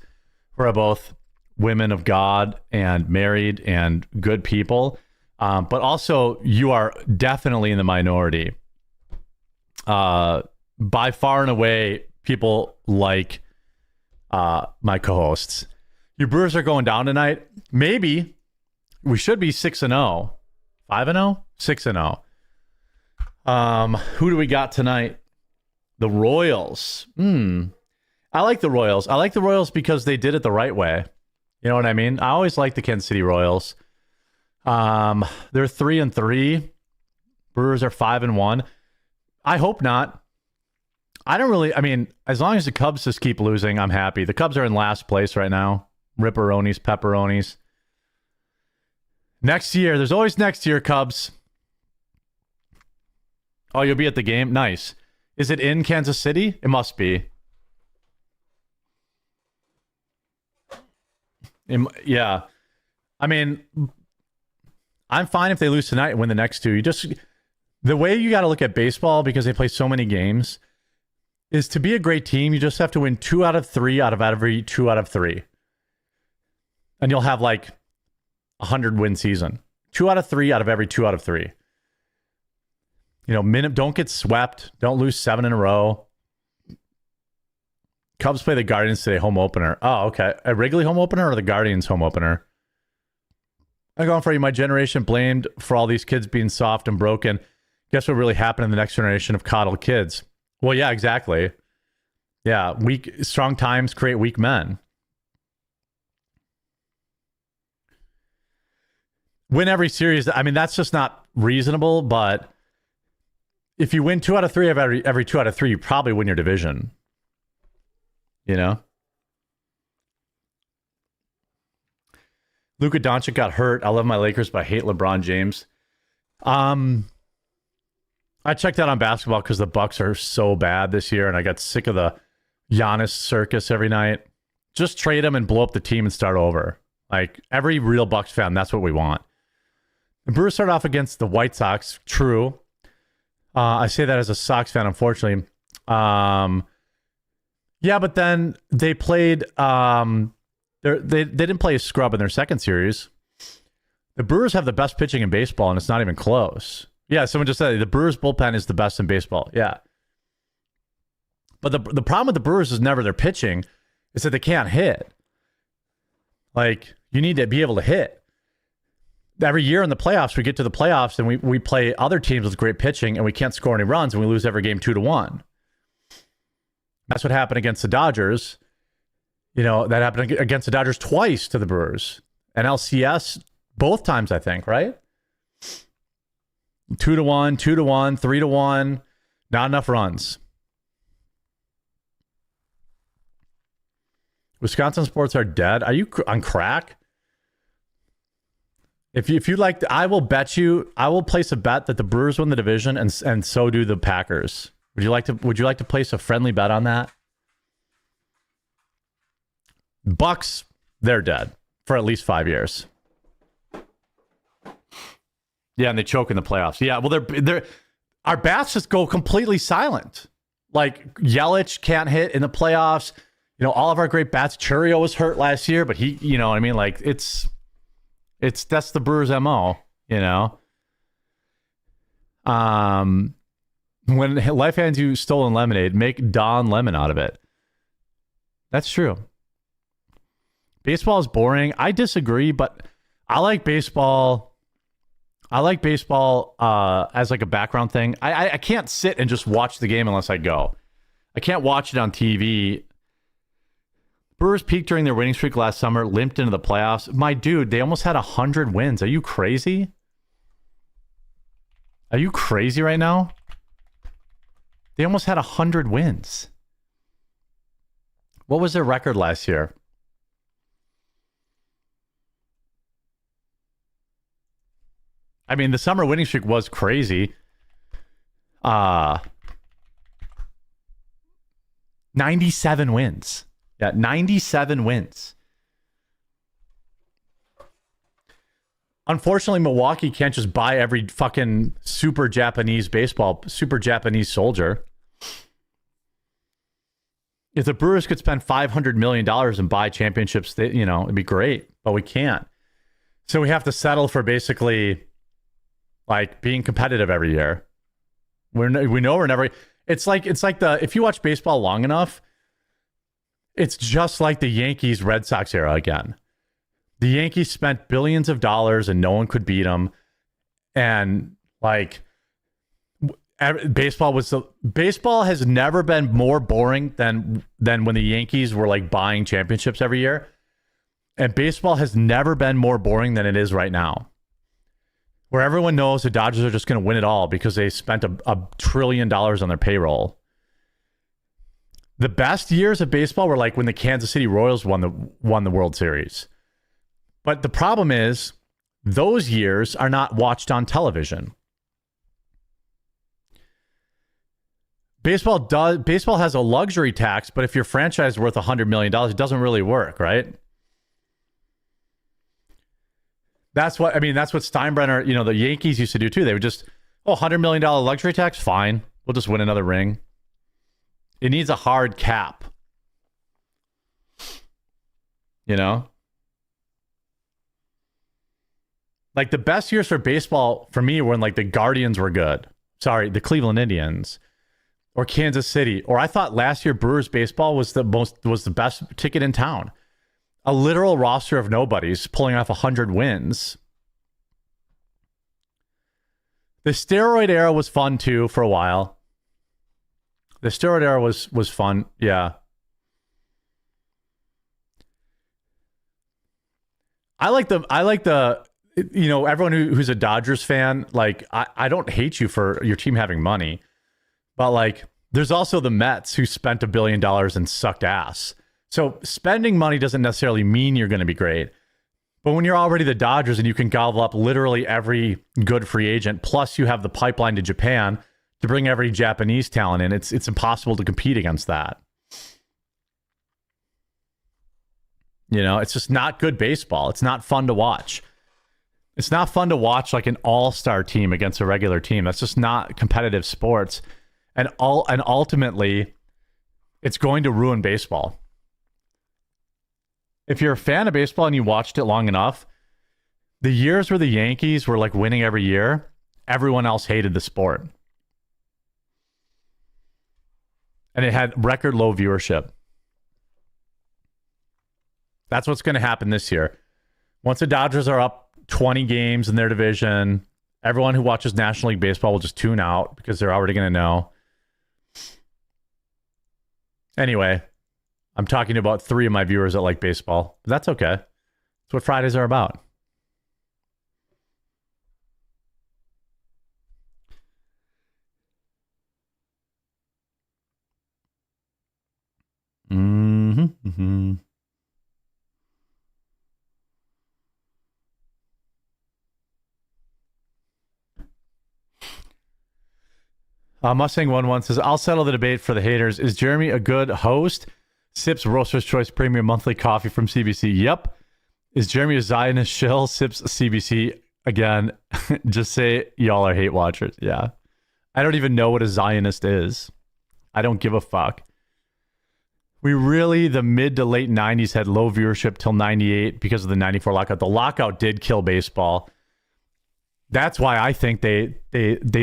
who are both women of God and married and good people. But also, you are definitely in the minority. By far and away, people like my co-hosts. Your Brewers are going down tonight. Maybe we should be 6-0. 5-0? 6-0. Who do we got tonight? The Royals. I like the Royals. I like the Royals because they did it the right way. You know what I mean? I always like the Kansas City Royals. They're 3-3. Brewers are 5-1. I hope not. I mean, as long as the Cubs just keep losing, I'm happy. The Cubs are in last place right now. Ripperonis, pepperonis. Next year, there's always next year, Cubs. Oh, you'll be at the game? Nice. Is it in Kansas City? It must be. Yeah. I mean, I'm fine if they lose tonight and win the next two. The way you got to look at baseball, because they play so many games, is to be a great team, you just have to win 2 out of 3 out of every 2 out of 3. And you'll have like 100-win season. 2 out of 3 out of every 2 out of 3. Don't get swept. Don't lose 7 in a row. Cubs play the Guardians today, home opener. Oh, okay. A Wrigley home opener or the Guardians home opener? I'm going for you. My generation blamed for all these kids being soft and broken. Guess what really happened in the next generation of coddled kids? Well, yeah, exactly. Yeah, strong times create weak men. Win every series. I mean, that's just not reasonable, but if you win 2 out of 3 of every 2 out of 3, you probably win your division. Luka Doncic got hurt. I love my Lakers, but I hate LeBron James. I checked out on basketball because the Bucks are so bad this year, and I got sick of the Giannis circus every night. Just trade him and blow up the team and start over. Like, every real Bucks fan, that's what we want. The Brewers start off against the White Sox. True. I say that as a Sox fan, unfortunately. Yeah, but then they played. They didn't play a scrub in their second series. The Brewers have the best pitching in baseball, and it's not even close. Yeah, someone just said the Brewers bullpen is the best in baseball. Yeah. But the problem with the Brewers is never their pitching. It's that they can't hit. Like, you need to be able to hit. Every year in the playoffs, we get to the playoffs, and we play other teams with great pitching, and we can't score any runs, and we lose every game 2-1. That's what happened against the Dodgers. That happened against the Dodgers twice to the Brewers. And LCS both times, I think, right? 2-1, 2-1, 3-1. Not enough runs. Wisconsin sports are dead. Are you on crack? If you like, I will place a bet that the Brewers win the division, and so do the Packers. Would you like to place a friendly bet on that? Bucks, they're dead for at least 5 years. Yeah, and they choke in the playoffs. Yeah, well, they're our bats just go completely silent. Like, Yelich can't hit in the playoffs. All of our great bats. Churio was hurt last year, but he, you know what I mean? Like, that's the Brewers' MO, When life hands you stolen lemonade, make Don Lemon out of it. That's true. Baseball is boring. I disagree, but I like baseball. I like baseball as like a background thing. I can't sit and just watch the game unless I go. I can't watch it on TV. Brewers peaked during their winning streak last summer, limped into the playoffs. My dude, they almost had 100 wins. Are you crazy? Are you crazy right now? They almost had 100 wins. What was their record last year? I mean, the summer winning streak was crazy. 97 wins. Yeah, 97 wins. Unfortunately, Milwaukee can't just buy every fucking super Japanese soldier. If the Brewers could spend $500 million and buy championships, it'd be great, but we can't. So we have to settle for basically like being competitive every year. We know we're never. It's like if you watch baseball long enough, it's just like the Yankees Red Sox era again. The Yankees spent billions of dollars and no one could beat them. And like baseball has never been more boring than when the Yankees were like buying championships every year. And baseball has never been more boring than it is right now. Where everyone knows the Dodgers are just going to win it all because they spent $1 trillion on their payroll. The best years of baseball were like when the Kansas City Royals won the World Series. But the problem is those years are not watched on television. Baseball has a luxury tax, but if your franchise is worth $100 million, it doesn't really work, right? That's what Steinbrenner, the Yankees used to do too. They would just, $100 million luxury tax, fine. We'll just win another ring. It needs a hard cap. Like the best years for baseball for me were when like the Guardians were good. Sorry, the Cleveland Indians or Kansas City. Or I thought last year Brewers baseball was the best ticket in town. A literal roster of nobodies pulling off 100 wins. The steroid era was fun too for a while. The steroid era was fun, yeah. I like the everyone who's a Dodgers fan, like I don't hate you for your team having money, but like there's also the Mets who spent $1 billion and sucked ass. So spending money doesn't necessarily mean you're going to be great. But when you're already the Dodgers and you can gobble up literally every good free agent, plus you have the pipeline to Japan to bring every Japanese talent in, it's impossible to compete against that. It's just not good baseball. It's not fun to watch. It's not fun to watch like an all-star team against a regular team. That's just not competitive sports. And ultimately, it's going to ruin baseball. If you're a fan of baseball and you watched it long enough, the years where the Yankees were like winning every year, everyone else hated the sport. And it had record low viewership. That's what's going to happen this year. Once the Dodgers are up 20 games in their division, everyone who watches National League Baseball will just tune out because they're already going to know. Anyway, I'm talking to about 3 of my viewers that like baseball. But that's okay. That's what Fridays are about. Mm-hmm. Mustang 11 says, I'll settle the debate for the haters. Is Jeremy a good host? Sips Roaster's Choice Premium Monthly Coffee from CBC. Yep. Is Jeremy a Zionist shill? Sips CBC again. Just say y'all are hate watchers. Yeah. I don't even know what a Zionist is. I don't give a fuck. We really, the mid to late 90s had low viewership till 98 because of the 94 lockout. The lockout did kill baseball. That's why I think they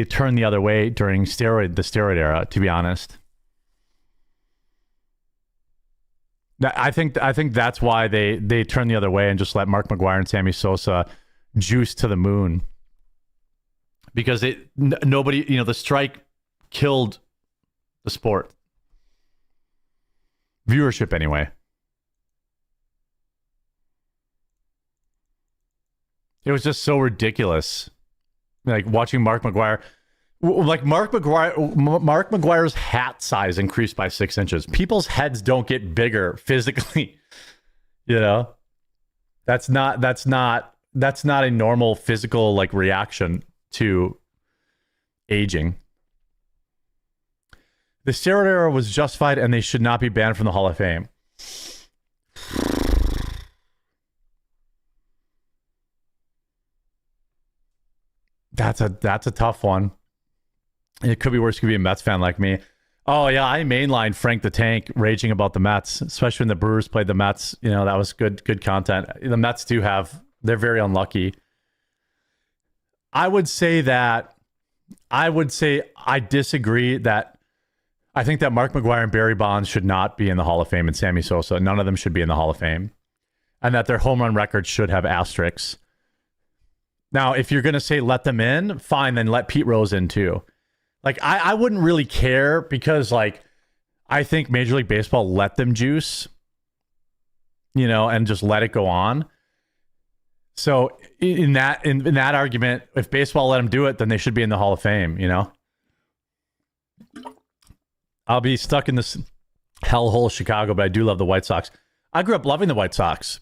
turned the other way during the steroid era, to be honest. I think that's why they turned the other way and just let Mark McGwire and Sammy Sosa juice to the moon. Because nobody, the strike killed the sport. Viewership anyway. It was just so ridiculous. Like watching Mark McGwire. Like Mark McGwire's hat size increased by 6 inches. People's heads don't get bigger physically. That's not a normal physical like reaction to aging. The steroid era was justified and they should not be banned from the Hall of Fame. That's a tough one. It could be worse. It could be a Mets fan like me. Oh yeah, I mainlined Frank the Tank raging about the Mets, especially when the Brewers played the Mets. That was good content. The Mets they're very unlucky. I would say I disagree that I think that Mark McGwire and Barry Bonds should not be in the Hall of Fame, and Sammy Sosa. None of them should be in the Hall of Fame, and that their home run records should have asterisks. Now, if you're going to say let them in, fine, then let Pete Rose in too. Like, I wouldn't really care because, like, I think Major League Baseball let them juice, and just let it go on. So in that argument, if baseball let them do it, then they should be in the Hall of Fame, I'll be stuck in this hellhole Chicago, but I do love the White Sox. I grew up loving the White Sox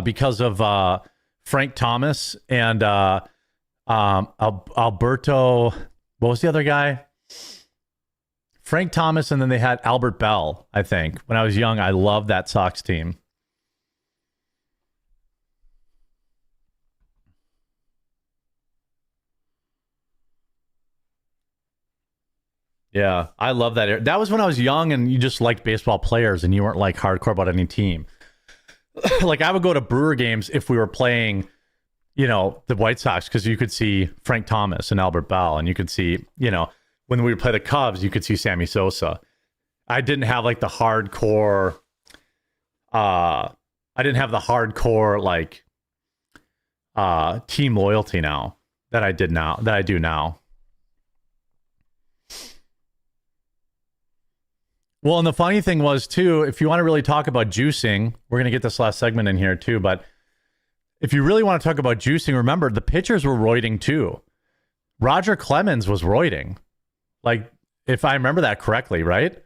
because of Frank Thomas and Alberto. What was the other guy? Frank Thomas, and then they had Albert Bell, I think. When I was young, I loved that Sox team. Yeah, I love that era. That was when I was young and you just liked baseball players and you weren't like hardcore about any team. Like I would go to Brewer games if we were playing, the White Sox, because you could see Frank Thomas and Albert Bell, and you could see, when we would play the Cubs, you could see Sammy Sosa. I didn't have like the hardcore, like team loyalty now that I do now. Well, and the funny thing was too, if you want to really talk about juicing, we're going to get this last segment in here too, but if you really want to talk about juicing, remember the pitchers were roiding too. Roger Clemens was roiding. Like, if I remember that correctly, right?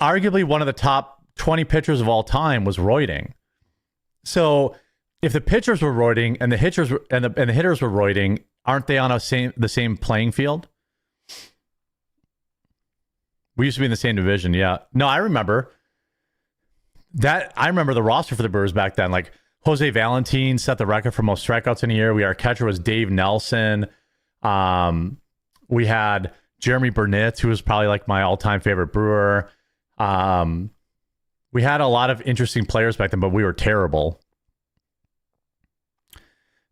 Arguably one of the top 20 pitchers of all time was roiding. So if the pitchers were roiding and the hitters were roiding, aren't they on the same playing field? We used to be in the same division, yeah. No, I remember that. I remember the roster for the Brewers back then. Like Jose Valentin set the record for most strikeouts in a year. Our catcher was Dave Nelson. We had Jeremy Burnett, who was probably like my all-time favorite brewer. We had a lot of interesting players back then, but we were terrible.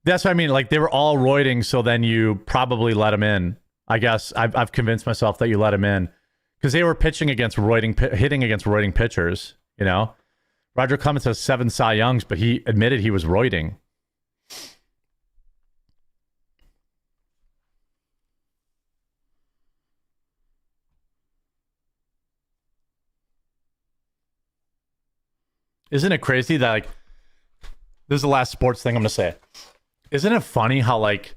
That's what I mean. Like, they were all roiding, so then you probably let them in. I guess I've convinced myself that you let them in because they were pitching against hitting against roiding pitchers, you know? Roger Clemens has 7 Cy Youngs, but he admitted he was roiding. Isn't it crazy that, like, this is the last sports thing I'm going to say. Isn't it funny how, like,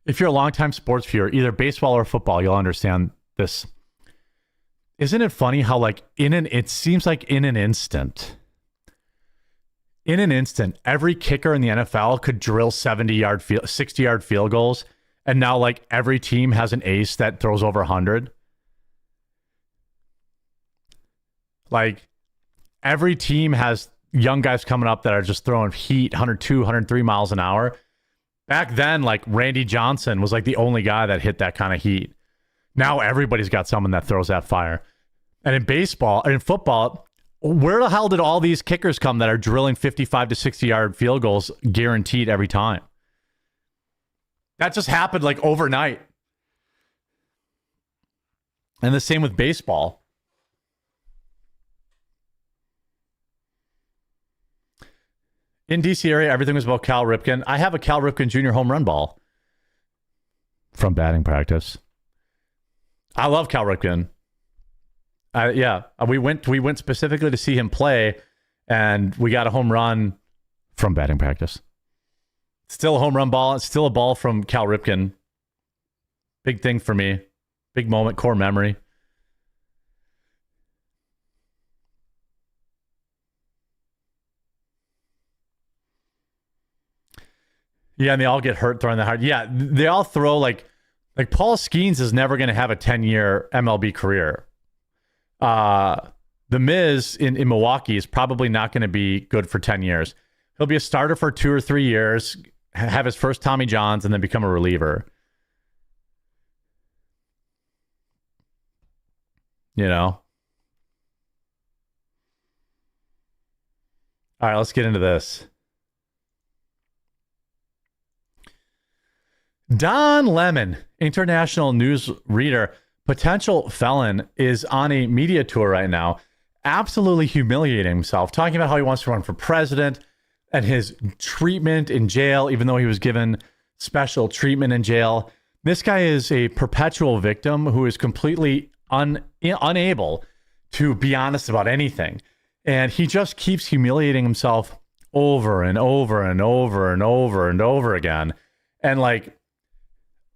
if you're a longtime sports viewer, either baseball or football, you'll understand this. Isn't it funny how, like, it seems like in an instant, every kicker in the NFL could drill 60-yard field goals, and now, like, every team has an ace that throws over 100. Like, every team has young guys coming up that are just throwing heat, 102, 103 miles an hour. Back then, like, Randy Johnson was like the only guy that hit that kind of heat. Now everybody's got someone that throws that fire. And in baseball, and in football, where the hell did all these kickers come that are drilling 55 to 60-yard field goals guaranteed every time? That just happened like overnight. And the same with baseball. In DC area, everything was about Cal Ripken. I have a Cal Ripken Jr. home run ball from batting practice. I love Cal Ripken. We went specifically to see him play, and we got a home run from batting practice. Still a home run ball. It's still a ball from Cal Ripken. Big thing for me. Big moment, core memory. Yeah, and they all get hurt throwing that hard. Yeah, they all throw like Paul Skeens is never going to have a 10-year MLB career. The Miz in Milwaukee is probably not going to be good for 10 years. He'll be a starter for 2 or 3 years, have his first Tommy Johns, and then become a reliever. You know? All right, let's get into this. Don Lemon, international news reader, potential felon, is on a media tour right now, absolutely humiliating himself, talking about how he wants to run for president and his treatment in jail, even though he was given special treatment in jail. This guy is a perpetual victim who is completely unable to be honest about anything. And he just keeps humiliating himself over and over and over and over and over again. And like,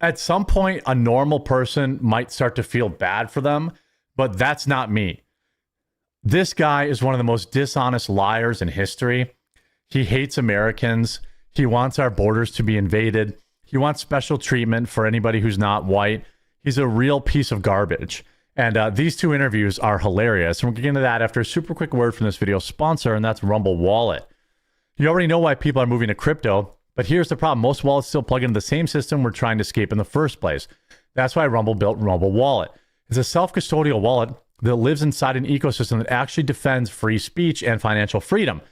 at some point, a normal person might start to feel bad for them, but that's not me. This guy is one of the most dishonest liars in history. He hates Americans. He wants our borders to be invaded. He wants special treatment for anybody who's not white. He's a real piece of garbage. And these 2 interviews are hilarious. And we'll get into that after a super quick word from this video sponsor, and that's Rumble Wallet. You already know why people are moving to crypto. But here's the problem. Most wallets still plug into the same system we're trying to escape in the first place. That's why Rumble built Rumble Wallet. It's a self-custodial wallet that lives inside an ecosystem that actually defends free speech and financial freedom.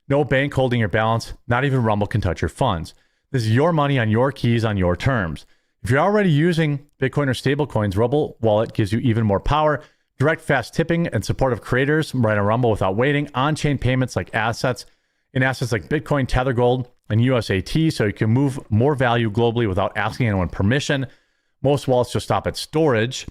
No bank holding your balance. Not even Rumble can touch your funds. This is your money on your keys on your terms. If you're already using Bitcoin or stablecoins, Rumble Wallet gives you even more power, direct fast tipping, and support of creators right on Rumble without waiting, on-chain payments like assets like Bitcoin, Tether Gold, and USAT, so you can move more value globally without asking anyone permission. Most wallets just stop at storage.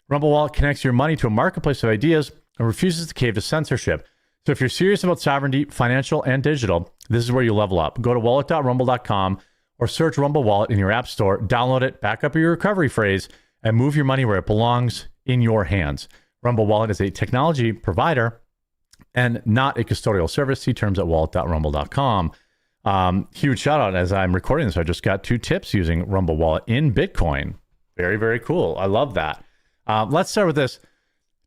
Rumble Wallet connects your money to a marketplace of ideas and refuses to cave to censorship. So if you're serious about sovereignty, financial and digital, this is where you level up. Go to wallet.rumble.com or search Rumble Wallet in your app store, download it, back up your recovery phrase, and move your money where it belongs, in your hands. Rumble Wallet is a technology provider and not a custodial service. See terms at wallet.rumble.com. Huge shout out as I'm recording this. I just got 2 tips using Rumble Wallet in Bitcoin. Very, very cool. I love that. Let's start with this.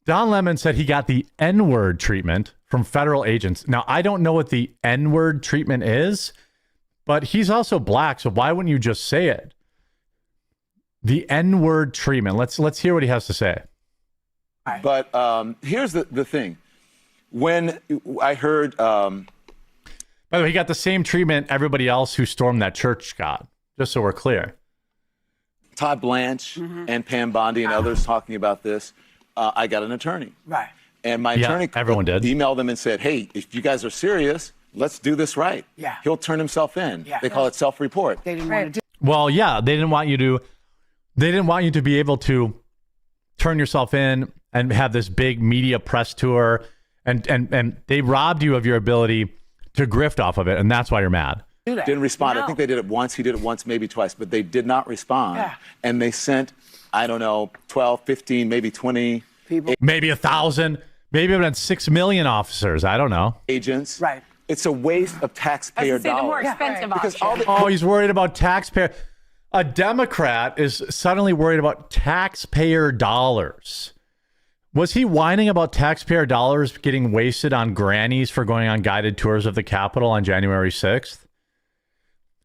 Don Lemon said he got the N-word treatment from federal agents. Now, I don't know what the N-word treatment is, but he's also black. So why wouldn't you just say it? The N-word treatment. Let's hear what he has to say. But here's the thing. When I heard... By the way, he got the same treatment everybody else who stormed that church got, just so we're clear. Todd Blanche and Pam Bondi and others talking about this, I got an attorney. Right. And my attorney everyone did. Emailed them and said, hey, if you guys are serious, let's do this right. Yeah. He'll turn himself in. Yeah. They call it self-report. They didn't want to do Well, yeah, they didn't want you to be able to turn yourself in and have this big media press tour, and they robbed you of your ability to grift off of it, and that's why you're mad. Didn't respond. No. I think they did it once. He did it once, maybe twice, but they did not respond. Yeah. And they sent, I don't know, 12, 15, maybe 20 people. Maybe 1,000, maybe even 6 million officers. I don't know. Agents. Right. It's a waste of taxpayer The more dollars. expensive Because option. all the, He's worried about taxpayer. A Democrat is suddenly worried about taxpayer dollars. Was he whining about taxpayer dollars getting wasted on grannies for going on guided tours of the Capitol on January 6th?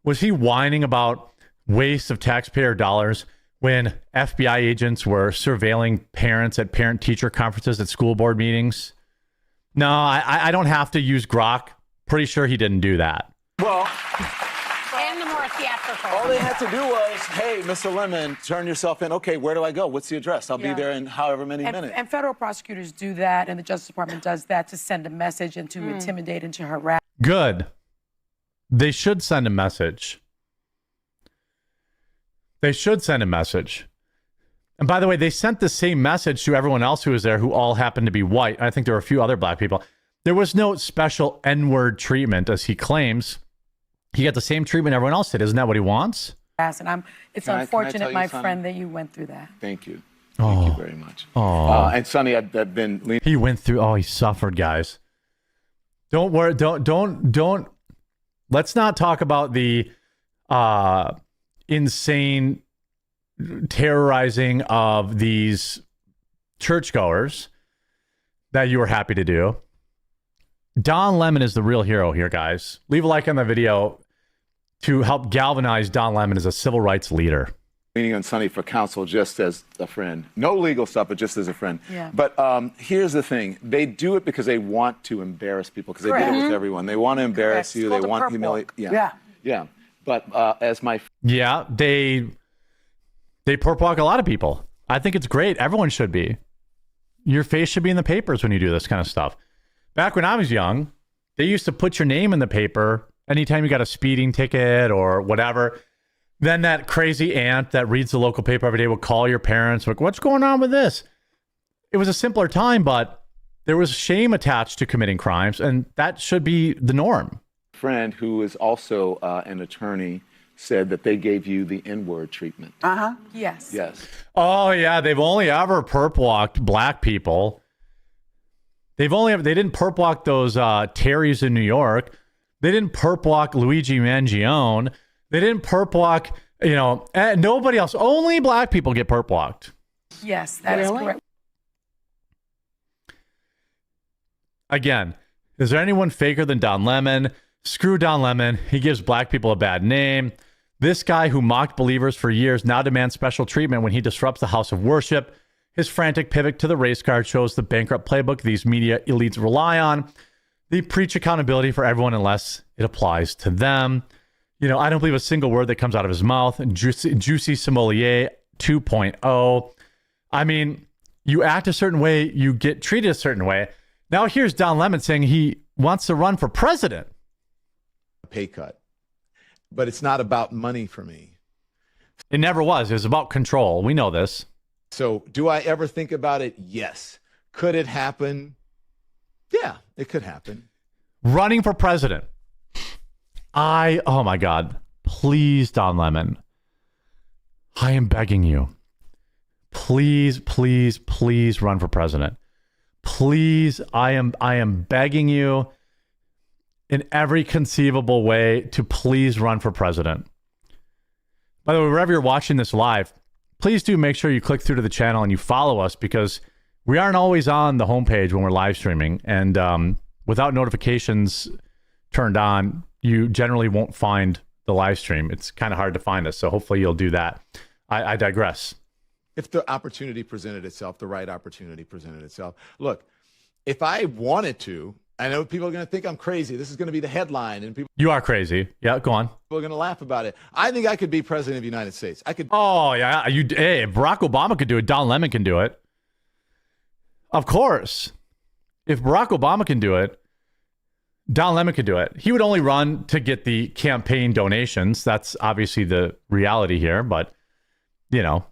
Was he whining about waste of taxpayer dollars when FBI agents were surveilling parents at parent-teacher conferences at school board meetings? No, I don't have to use Grok. Pretty sure he didn't do that. well, And the more theatrical. all they had to do was, hey, Mr. Lemon, turn yourself in. Okay, where do I go? What's the address? I'll be there in however many minutes. And federal prosecutors do that, and the Justice Department does that to send a message and to intimidate and to harass. Good. They should send a message. They should send a message. And by the way, they sent the same message to everyone else who was there, who all happened to be white. I think there were a few other black people. There was no special N-word treatment, as he claims. He got the same treatment everyone else did. Isn't that what he wants? And it's Can I unfortunate, tell you, my Sonny? friend, that you went through that. Thank you. Thank you very much. And Sonny, I've been leaning. He went through. He suffered, guys. Don't worry. Don't. Let's not talk about the insane terrorizing of these churchgoers that you were happy to do. Don Lemon is the real hero here, guys. Leave a like on the video to help galvanize Don Lemon as a civil rights leader. Leaning on Sonny for counsel just as a friend. No legal stuff, but just as a friend. Yeah. But here's the thing. They do it because they want to embarrass people, because they did it with everyone. They want to embarrass you. They want to humiliate. Yeah. But as my... Yeah, they perp walk a lot of people. I think it's great. Everyone should be. Your face should be in the papers when you do this kind of stuff. Back when I was young, they used to put your name in the paper anytime you got a speeding ticket or whatever. Then that crazy aunt that reads the local paper every day would call your parents, like, what's going on with this? It was a simpler time, but there was shame attached to committing crimes, and that should be the norm. Friend, who is also an attorney, said that they gave you the N-word treatment. Yes. Yes. Oh, yeah. They've only ever perp walked black people. They didn't perp walk those Terrys in New York. They didn't perp walk Luigi Mangione. They didn't perp walk, nobody else. Only black people get perp walked. Yes, that is correct. Again, is there anyone faker than Don Lemon? Screw Don Lemon. He gives black people a bad name. This guy who mocked believers for years now demands special treatment when he disrupts the house of worship. His frantic pivot to the race card shows the bankrupt playbook these media elites rely on. They preach accountability for everyone unless it applies to them. I don't believe a single word that comes out of his mouth. Juicy sommelier 2.0. I mean, you act a certain way, you get treated a certain way. Now here's Don Lemon saying he wants to run for president. Pay cut. But it's not about money for me. It never was. It was about control. We know this. So do I ever think about it? Yes. Could it happen? Yeah, it could happen. Running for president. Oh my God. Please, Don Lemon. I am begging you. Please, please, please run for president. Please, I am begging you in every conceivable way to please run for president. By the way, wherever you're watching this live, please do make sure you click through to the channel and you follow us, because we aren't always on the homepage when we're live streaming. And without notifications turned on, you generally won't find the live stream. It's kind of hard to find us. So hopefully you'll do that. I digress. If the opportunity presented itself, the right opportunity presented itself. Look, if I wanted to, I know people are going to think I'm crazy. This is going to be the headline, and people You are crazy. Yeah, go on. are going to laugh about it. I think I could be president of the United States. I could. Oh, yeah. Hey, if Barack Obama could do it, Don Lemon can do it. Of course. If Barack Obama can do it, Don Lemon could do it. He would only run to get the campaign donations. That's obviously the reality here, but,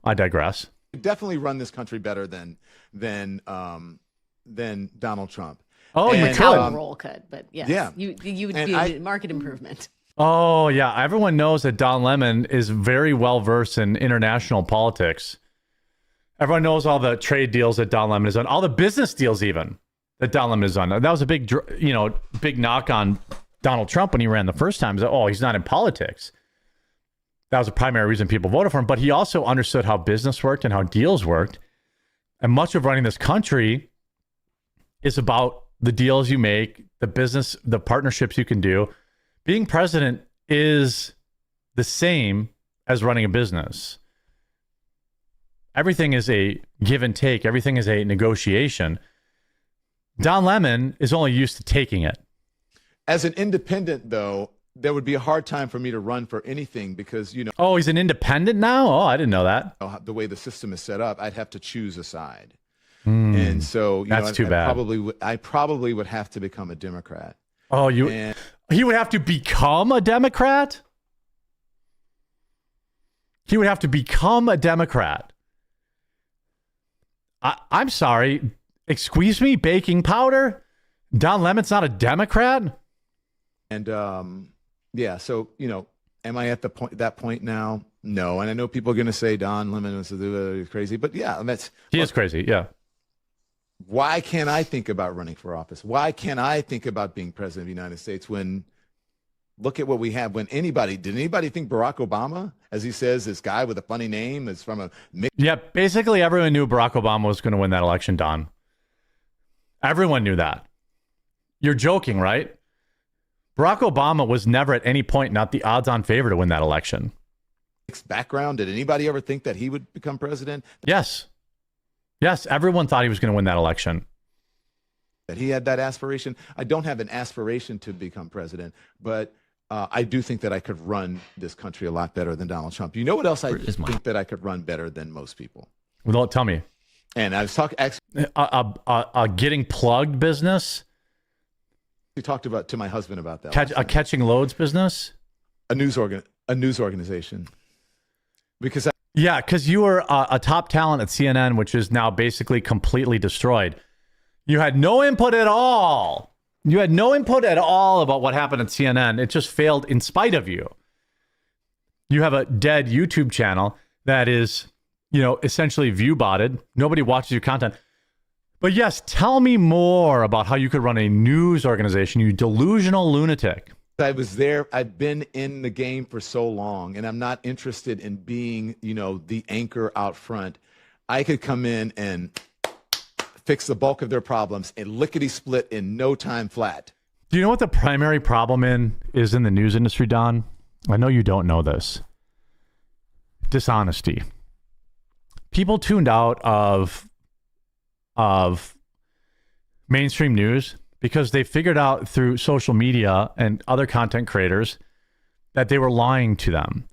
I digress. Definitely run this country better than Donald Trump. Oh, and, you could. Role could, but yes, yeah. you would And be a market improvement. Oh, yeah. Everyone knows that Don Lemon is very well versed in international politics. Everyone knows all the trade deals that Don Lemon has done, all the business deals even that Don Lemon has done. That was a big knock on Donald Trump when he ran the first time. He's not in politics. That was the primary reason people voted for him. But he also understood how business worked and how deals worked. And much of running this country is about the deals you make, the business, the partnerships you can do. Being president is the same as running a business. Everything is a give and take. Everything is a negotiation. Don Lemon is only used to taking it. As an independent, though, there would be a hard time for me to run for anything because, Oh, he's an independent now? Oh, I didn't know that. The way the system is set up, I'd have to choose a side. And so, that's too bad. I probably would have to become a Democrat. Oh, he would have to become a Democrat? He would have to become a Democrat. I'm sorry. Excuse me, baking powder? Don Lemon's not a Democrat? And so, am I at that point now? No. And I know people are going to say Don Lemon was crazy, but yeah, he is crazy. Yeah. Why can't I think about running for office? Why can't I think about being president of the United States when look at what we have? Did anybody think Barack Obama, as he says, this guy with a funny name is from a mix? Yeah, basically everyone knew Barack Obama was going to win that election, Don. Everyone knew that. You're joking, right? Barack Obama was never at any point not the odds-on favorite to win that election. Background, did anybody ever think that he would become president? Yes, everyone thought he was going to win that election. That he had that aspiration. I don't have an aspiration to become president, but I do think that I could run this country a lot better than Donald Trump. You know what else I think that I could run better than most people? Well, tell me. And I was talking a getting plugged business. We talked to my husband about that. A catching loads business. A news organization. Because you were a top talent at CNN, which is now basically completely destroyed. You had no input at all. You had no input at all about what happened at CNN. It just failed in spite of you. You have a dead YouTube channel that is, essentially view-botted. Nobody watches your content. But yes, tell me more about how you could run a news organization, you delusional lunatic. I was there. I've been in the game for so long, and I'm not interested in being, the anchor out front. I could come in and fix the bulk of their problems and lickety-split in no time flat. Do you know what the primary problem is in the news industry, Don? I know you don't know this. Dishonesty. People tuned out of mainstream news because they figured out through social media and other content creators that they were lying to them.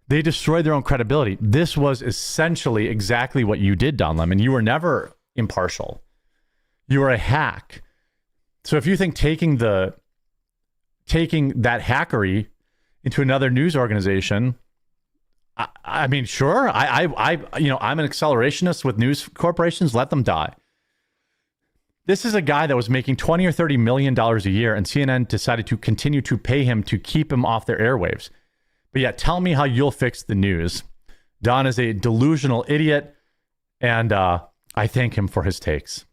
They destroyed their own credibility. This was essentially exactly what you did, Don Lemon. You were never impartial. You were a hack. So if you think taking that hackery into another news organization, I mean, sure. I'm an accelerationist with news corporations. Let them die. This is a guy that was making $20 or $30 million a year, and CNN decided to continue to pay him to keep him off their airwaves. But yeah, tell me how you'll fix the news. Don is a delusional idiot, and I thank him for his takes.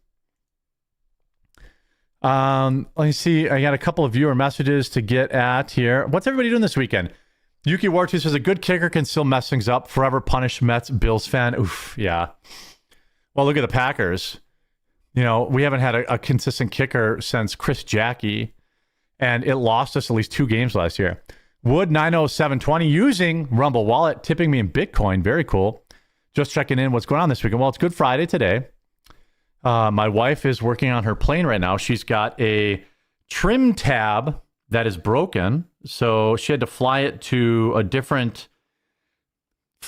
Let me see. I got a couple of viewer messages to get at here. What's everybody doing this weekend? Yuki Wartu says a good kicker can still mess things up. Forever punished Mets Bills fan. Oof, yeah. Well, look at the Packers. We haven't had a consistent kicker since Chris Jackie, and it lost us at least 2 games last year. Wood 90720 using Rumble Wallet, tipping me in Bitcoin. Very cool. Just checking in. What's going on this weekend? Well, it's Good Friday today. My wife is working on her plane right now. She's got a trim tab that is broken, so she had to fly it to a different.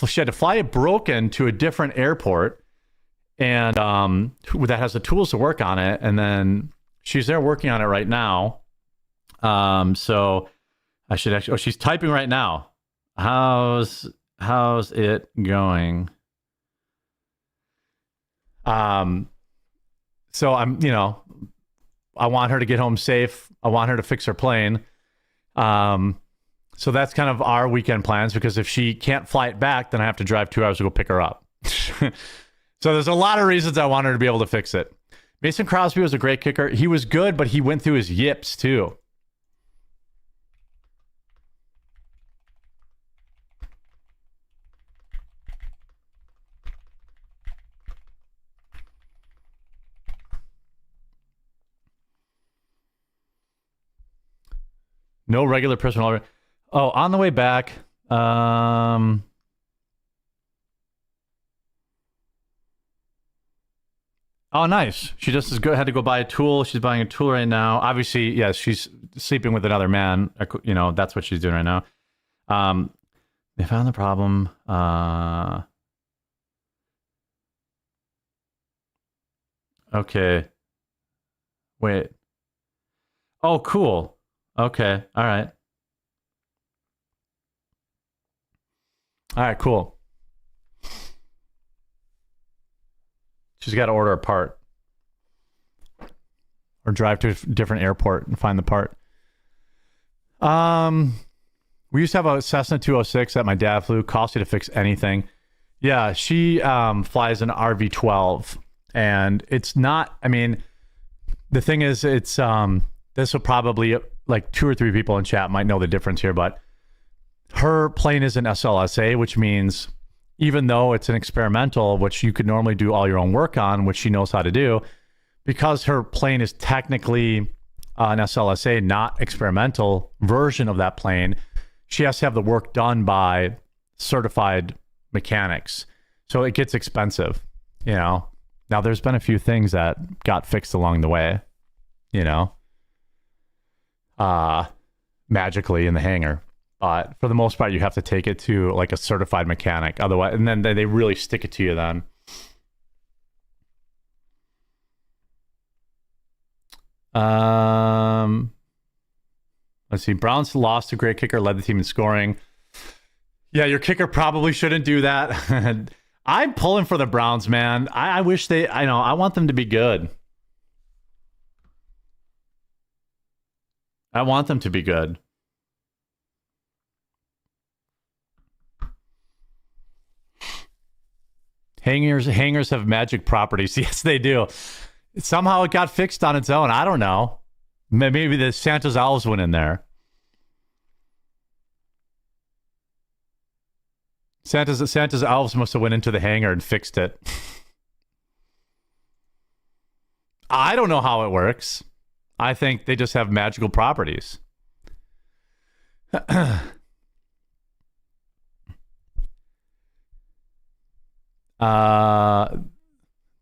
She had to fly it broken to a different airport, and that has the tools to work on it. And then she's there working on it right now. So I should actually. Oh, she's typing right now. How's it going? So I'm, I want her to get home safe. I want her to fix her plane. So that's kind of our weekend plans, because if she can't fly it back, then I have to drive 2 hours to go pick her up. So there's a lot of reasons I want her to be able to fix it. Mason Crosby was a great kicker. He was good, but he went through his yips too. No regular personal. Oh, on the way back. Oh, nice. She just had to go buy a tool. She's buying a tool right now. Obviously, yes, she's sleeping with another man. That's what she's doing right now. They found the problem. Okay. Wait. Oh, cool. Okay. All right. All right, cool. She's got to order a part or drive to a different airport and find the part. We used to have a Cessna 206 that my dad flew. Cost you to fix anything. Yeah, she flies an RV-12, and it's not. I mean, the thing is, it's this will probably, like 2 or 3 people in chat might know the difference here, but her plane is an SLSA, which means even though it's an experimental, which you could normally do all your own work on, which she knows how to do, because her plane is technically an SLSA, not experimental version of that plane, she has to have the work done by certified mechanics. So it gets expensive, Now, there's been a few things that got fixed along the way, magically in the hangar. But for the most part, you have to take it to like a certified mechanic. Otherwise, and then they really stick it to you then. Let's see. Browns lost to great kicker, led the team in scoring. Yeah, your kicker probably shouldn't do that. I'm pulling for the Browns, man. I wish I want them to be good. I want them to be good. Hangars have magic properties. Yes, they do. Somehow it got fixed on its own. I don't know. Maybe the Santa's elves went in there. Santa's elves must have went into the hangar and fixed it. I don't know how it works. I think they just have magical properties.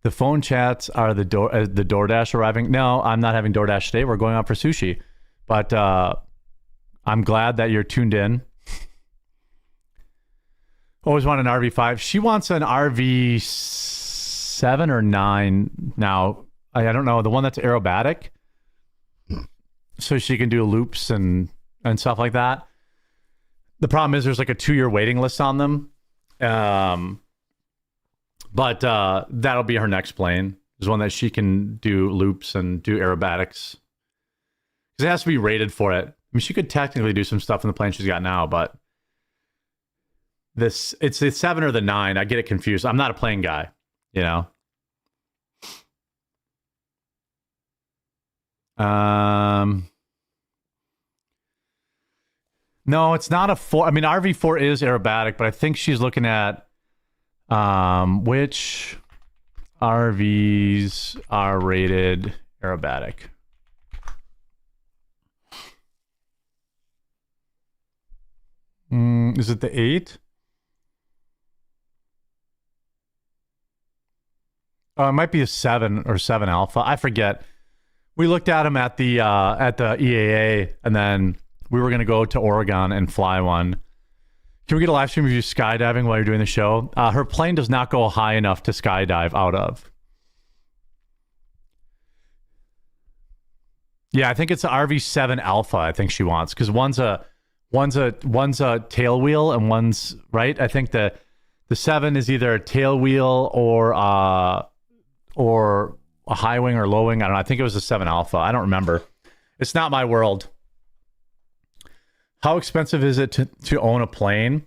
The phone chats are the DoorDash arriving. No, I'm not having DoorDash today. We're going out for sushi. But I'm glad that you're tuned in. Always want an RV5. She wants an RV7 or 9 now. I don't know. The one that's aerobatic. So she can do loops and stuff like that. The problem is there's like a 2-year waiting list on them. But that'll be her next plane. Is one that she can do loops and do aerobatics. Because it has to be rated for it. I mean, she could technically do some stuff in the plane she's got now, but it's the 7 or the 9. I get it confused. I'm not a plane guy, No, it's not a 4. I mean, RV4 is aerobatic, but I think she's looking at which RVs are rated aerobatic. Is it the 8? Oh, it might be a 7 or 7 Alpha. I forget. We looked at them at the EAA, and then we were going to go to Oregon and fly one. Can we get a live stream of you skydiving while you're doing the show? Her plane does not go high enough to skydive out of. Yeah, I think it's the RV7 Alpha. I think she wants, because one's a tail wheel and one's right. I think the 7 is either a tail wheel or a high wing or low wing. I don't know. I think it was the 7 Alpha. I don't remember. It's not my world. How expensive is it to own a plane?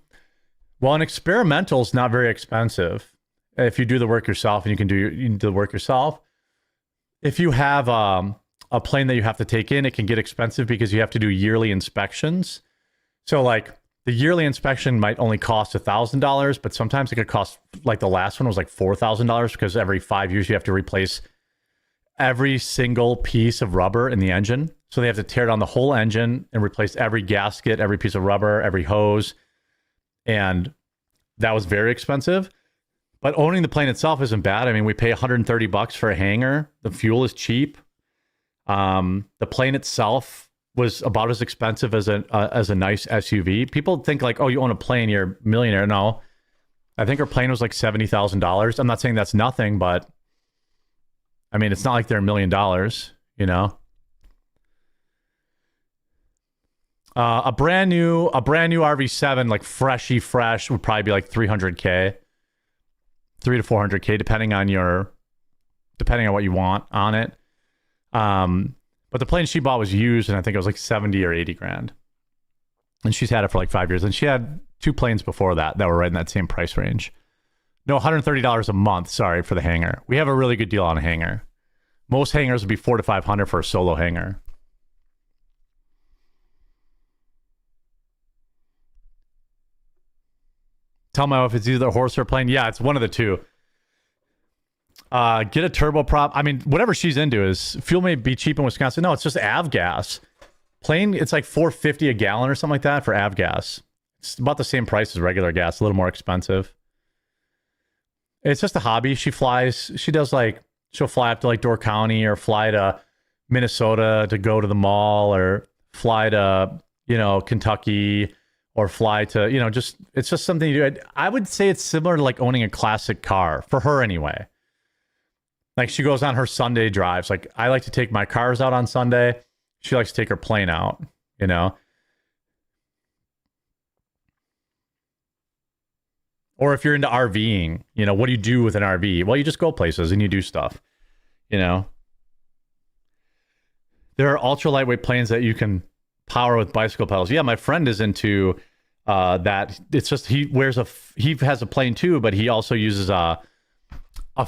Well, an experimental is not very expensive if you do the work yourself, and you can do the work yourself. If you have a plane that you have to take in, it can get expensive because you have to do yearly inspections. So like the yearly inspection might only cost $1,000, but sometimes it could cost, like the last one was like $4,000 because every 5 years you have to replace every single piece of rubber in the engine. So they have to tear down the whole engine and replace every gasket, every piece of rubber, every hose. And that was very expensive. But owning the plane itself isn't bad. I mean, we pay $130 for a hangar. The fuel is cheap. The plane itself was about as expensive as a nice SUV. People think like, oh, you own a plane, you're a millionaire. No, I think her plane was like $70,000. I'm not saying that's nothing, but I mean, it's not like they're $1 million, you know. A brand new RV7, like fresh, would probably be like $300K, $300 to $400K, depending on what you want on it. But the plane she bought was used, and I think it was like 70 or 80 grand. And she's had it for like 5 years. And she had 2 planes before that were right in that same price range. No, $130 a month, sorry, for the hangar. We have a really good deal on a hangar. Most hangars would be $400 to $500 for a solo hangar. Tell my wife it's either a horse or a plane. Yeah, it's one of the two. Get a turboprop. I mean, whatever she's into is fuel may be cheap in Wisconsin. No, it's just avgas. Plane, it's like $4.50 a gallon or something like that for avgas. It's about the same price as regular gas, a little more expensive. It's just a hobby. She flies. She'll fly up to like Door County or fly to Minnesota to go to the mall, or fly to, Kentucky, or fly to, it's just something you do. I would say it's similar to like owning a classic car, for her anyway. Like she goes on her Sunday drives. Like I like to take my cars out on Sunday. She likes to take her plane out, Or if you're into RVing, what do you do with an RV? Well, you just go places and you do stuff, There are ultra lightweight planes that you can power with bicycle pedals. Yeah, my friend is into that. It's just he has a plane too, but he also uses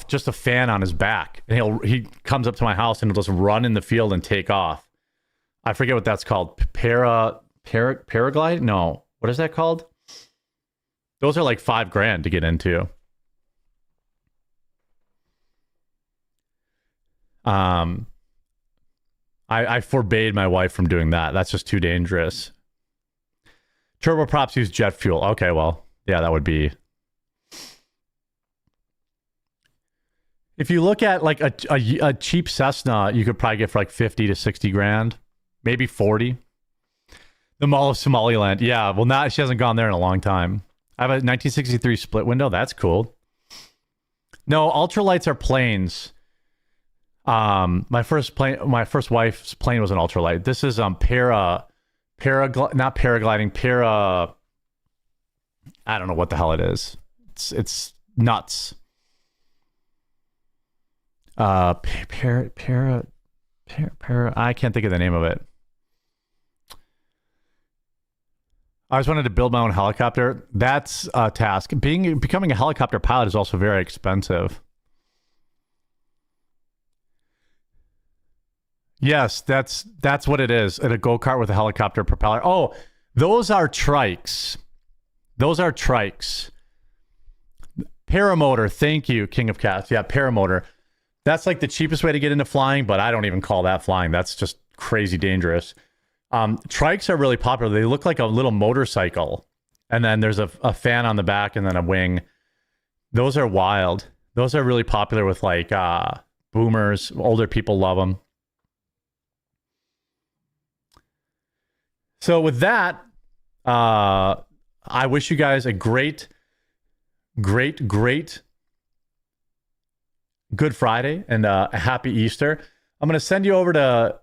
just a fan on his back, and he comes up to my house and he'll just run in the field and take off. I forget what that's called. Paraglide? No, what is that called? Those are like $5,000 to get into. I forbade my wife from doing that. That's just too dangerous. Turboprops use jet fuel. Okay, well, yeah, that would be. If you look at like a cheap Cessna, you could probably get for like 50 to 60 grand, maybe 40. The Mall of Somaliland. Yeah, well, she hasn't gone there in a long time. I have a 1963 split window. That's cool. No, ultralights are planes. My first wife's plane was an ultralight. This is not paragliding, I don't know what the hell it is. It's nuts. I can't think of the name of it. I always wanted to build my own helicopter. That's a task. Becoming a helicopter pilot is also very expensive. Yes, that's what it is. At a go-kart with a helicopter propeller. Oh, those are trikes. Paramotor. Thank you, King of Cats. Yeah, paramotor. That's like the cheapest way to get into flying, but I don't even call that flying. That's just crazy dangerous. Trikes are really popular. They look like a little motorcycle. And then there's a fan on the back and then a wing. Those are wild. Those are really popular with like boomers. Older people love them. So with that, I wish you guys a great Good Friday and a happy Easter. I'm going to send you over to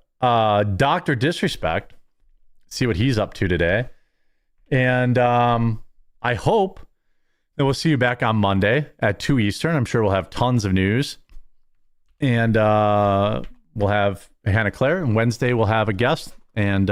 Dr. Disrespect, see what he's up to today. And I hope that we'll see you back on Monday at 2 Eastern. I'm sure we'll have tons of news. And we'll have Hannah Claire. And Wednesday we'll have a guest. And